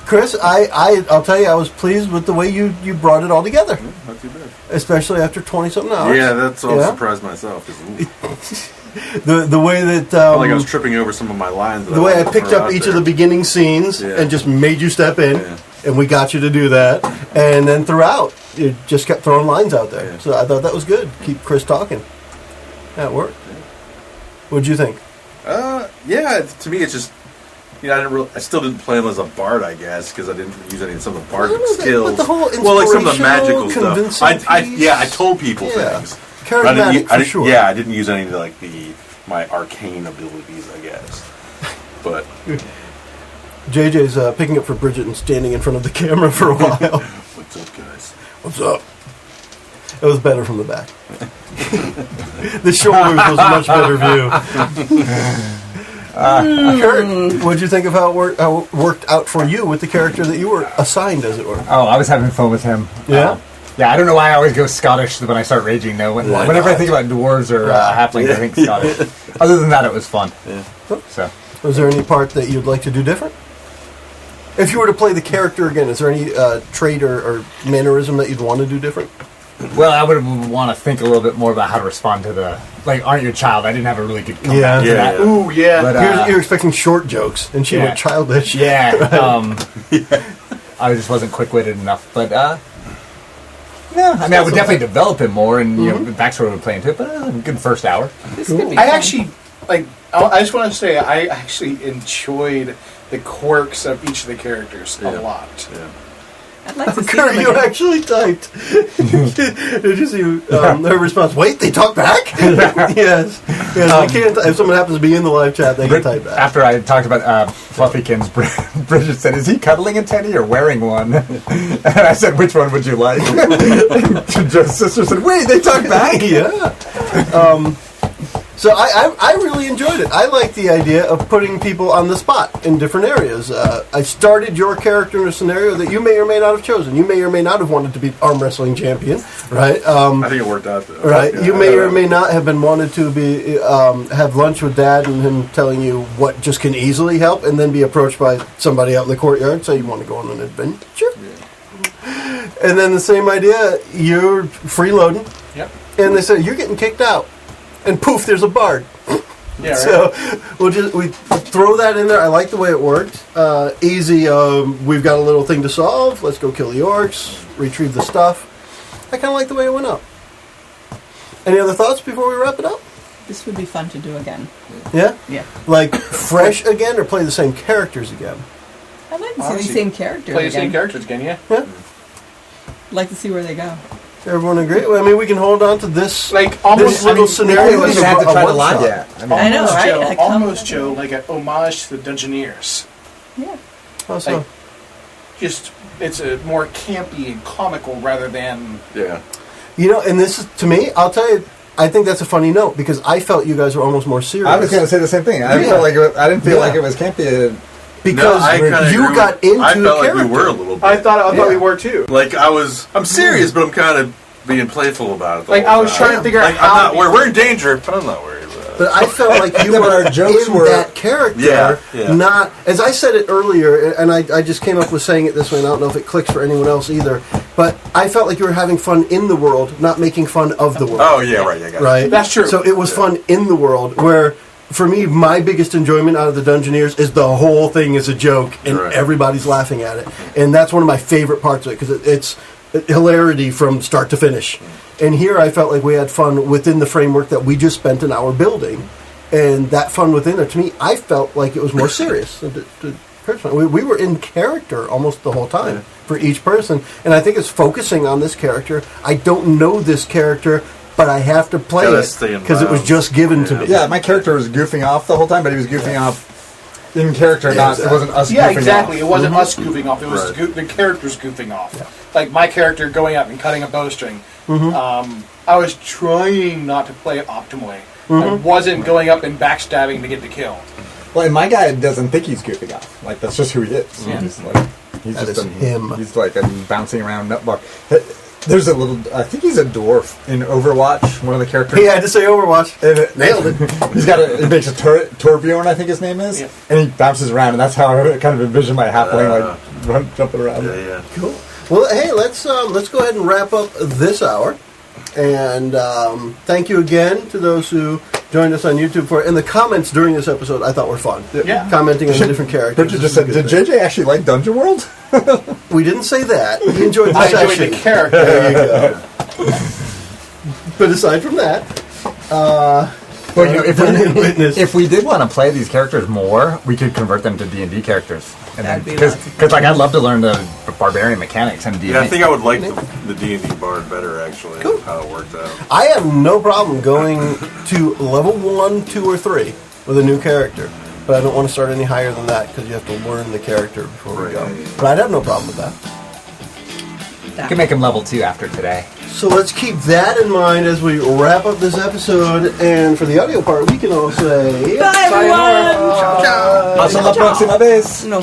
Chris, I'll tell you, I was pleased with the way you brought it all together. Not too bad. Especially after 20-something hours. Yeah, that's all. Yeah. Surprised myself. The way that... I felt like I was tripping over some of my lines. The way I picked up each of the beginning scenes and just made you step in, and we got you to do that. And then throughout, you just kept throwing lines out there. Yeah. So I thought that was good. Keep Chris talking. That worked. What'd you think? Yeah, to me it's just, I still didn't play him as a bard, I guess, because I didn't use any of some of the bardic skills. But the whole like some of the magical inspirational, stuff. convincing I told people things. Charismatic, for sure. Yeah, I didn't use any of my arcane abilities, I guess. But JJ's picking up for Bridget and standing in front of the camera for a while. what's up, guys? What's up? It was better from the back. The shoulders was a much better view. Kurt, what'd you think of how it worked out for you with the character that you were assigned, as it were? Oh, I was having fun with him. Yeah? Yeah, I don't know why I always go Scottish when I start raging, though. Whenever I think about dwarves or halflings, I think Scottish. Other than that, it was fun. Yeah. So, was there any part that you'd like to do different? If you were to play the character again, is there any trait or mannerism that you'd want to do different? well, I would want to think a little bit more about how to respond to the, like, aren't you a child? I didn't have a really good comeback to that. Ooh, yeah. But, You're expecting short jokes, and she went childish. Yeah. I just wasn't quick-witted enough. But, no, I mean, I would definitely develop him more, and, you know, the backstory would play into it, but it was a good first hour. Cool. I actually, like, I just want to say, I actually enjoyed the quirks of each of the characters a lot. Yeah. I'd like to see Kurt, them you again. actually typed. Did you see her response? Wait, they talk back? Yes. I can't. If someone happens to be in the live chat, they can type back. After I talked about Fluffykins, Bridget said, "Is he cuddling a teddy or wearing one?" And I said, "Which one would you like?" And Joe's sister said, "Wait, they talk back." Yeah. So I really enjoyed it. I like the idea of putting people on the spot in different areas. I started your character in a scenario that you may or may not have chosen. You may or may not have wanted to be arm wrestling champion, right? I think it worked out, though. Right. Yeah, You may or may not have been wanted to be have lunch with Dad and him telling you what just can easily help, and then be approached by somebody out in the courtyard, say you want to go on an adventure. Yeah. And then the same idea, you're freeloading. Yep. And they say, you're getting kicked out. And poof, there's a bard. Yeah, right. So we throw that in there. I like the way it worked. Easy. We've got a little thing to solve. Let's go kill the orcs. Retrieve the stuff. I kind of like the way it went up. Any other thoughts before we wrap it up? This would be fun to do again. Yeah? Yeah. Like fresh again, or play the same characters again? I'd like to see Honestly, the same characters Play the again. same characters again, yeah. Yeah. Like to see where they go. Everyone agree? Well, I mean, we can hold on to this Like, almost, this little scenario. We as didn't have to try to one lie shot. yet. I mean, I know, right? Joe, Like, come- almost Joe, like an homage to the Dungeoneers. Yeah. How so? Like, just, it's a more campy and comical rather than... Yeah. You know, and this is, to me, I'll tell you, I think that's a funny note, because I felt you guys were almost more serious. I was going to say the same thing. I Yeah. felt like I didn't feel Yeah. like it was campy. Because I kinda you agree got with- into I felt character. like we were a little bit. I thought Yeah. we were too. Like, I'm serious, but I'm kind of being playful about it. the Like, whole I was time. trying to figure out Like, how... we're in danger, but I'm not worried about it. But I felt like you Yeah, but were our jokes in were- that character, Yeah. not... As I said it earlier, and I just came up with saying it this way, and I don't know if it clicks for anyone else either, but I felt like you were having fun in the world, not making fun of the world. Oh, yeah, right, I got it. Right? That's true. So it was fun in the world, where... For me, my biggest enjoyment out of the Dungeoneers is the whole thing is a joke, and Right. everybody's laughing at it. And that's one of my favorite parts of it, because it's hilarity from start to finish. And here I felt like we had fun within the framework that we just spent an hour building. And that fun within there, to me, I felt like it was more serious. We were in character almost the whole time for each person. And I think it's focusing on this character. I don't know this character, but I have to play Gotta it stay because it was involved. just given to me. Yeah, my character was goofing off the whole time, but he was goofing off in character, not it wasn't us Yeah, goofing exactly. off. It wasn't us goofing off. It was Right. the characters goofing off. Like my character going up and cutting a bowstring. I was trying not to play it optimally. I wasn't going up and backstabbing to get the kill. Well, and my guy doesn't think he's goofing off. Like, that's just who he is. Yeah. He's like, he's That just is him. He's like a bouncing around nutbuck. There's a little, I think he's a dwarf in Overwatch, one of the characters. He had to say Overwatch. Nailed it. He makes a Torbjorn, I think his name is, Yeah. and he bounces around, and that's how I kind of envision my halfling, jumping around. Yeah. Cool. Well, hey, let's go ahead and wrap up this hour. And thank you again to those who joined us on YouTube for it. And the comments during this episode I thought were fun. Yeah. Commenting on the different characters. Bridget just said, did JJ actually like Dungeon World? We didn't say that. He enjoyed the I session. enjoyed the character. There you go. But aside from that, Well, you know, witness. if we did want to play these characters more, we could convert them to D&D characters. That'd be Because lots of like, I'd love to learn the barbarian mechanics in D&D. Yeah, I think I would like the D&D bard better, actually, Cool. how it worked out. I have no problem going to level 1, 2, or 3 with a new character. But I don't want to start any higher than that because you have to learn the character before we go. But I'd have no problem with that. You can make him level 2 after today. So let's keep that in mind as we wrap up this episode. And for the audio part, we can all say... Bye, everyone! Hasta la próxima vez. No.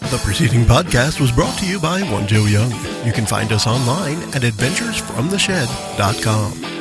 The preceding podcast was brought to you by One Joe Young. You can find us online at adventuresfromtheshed.com.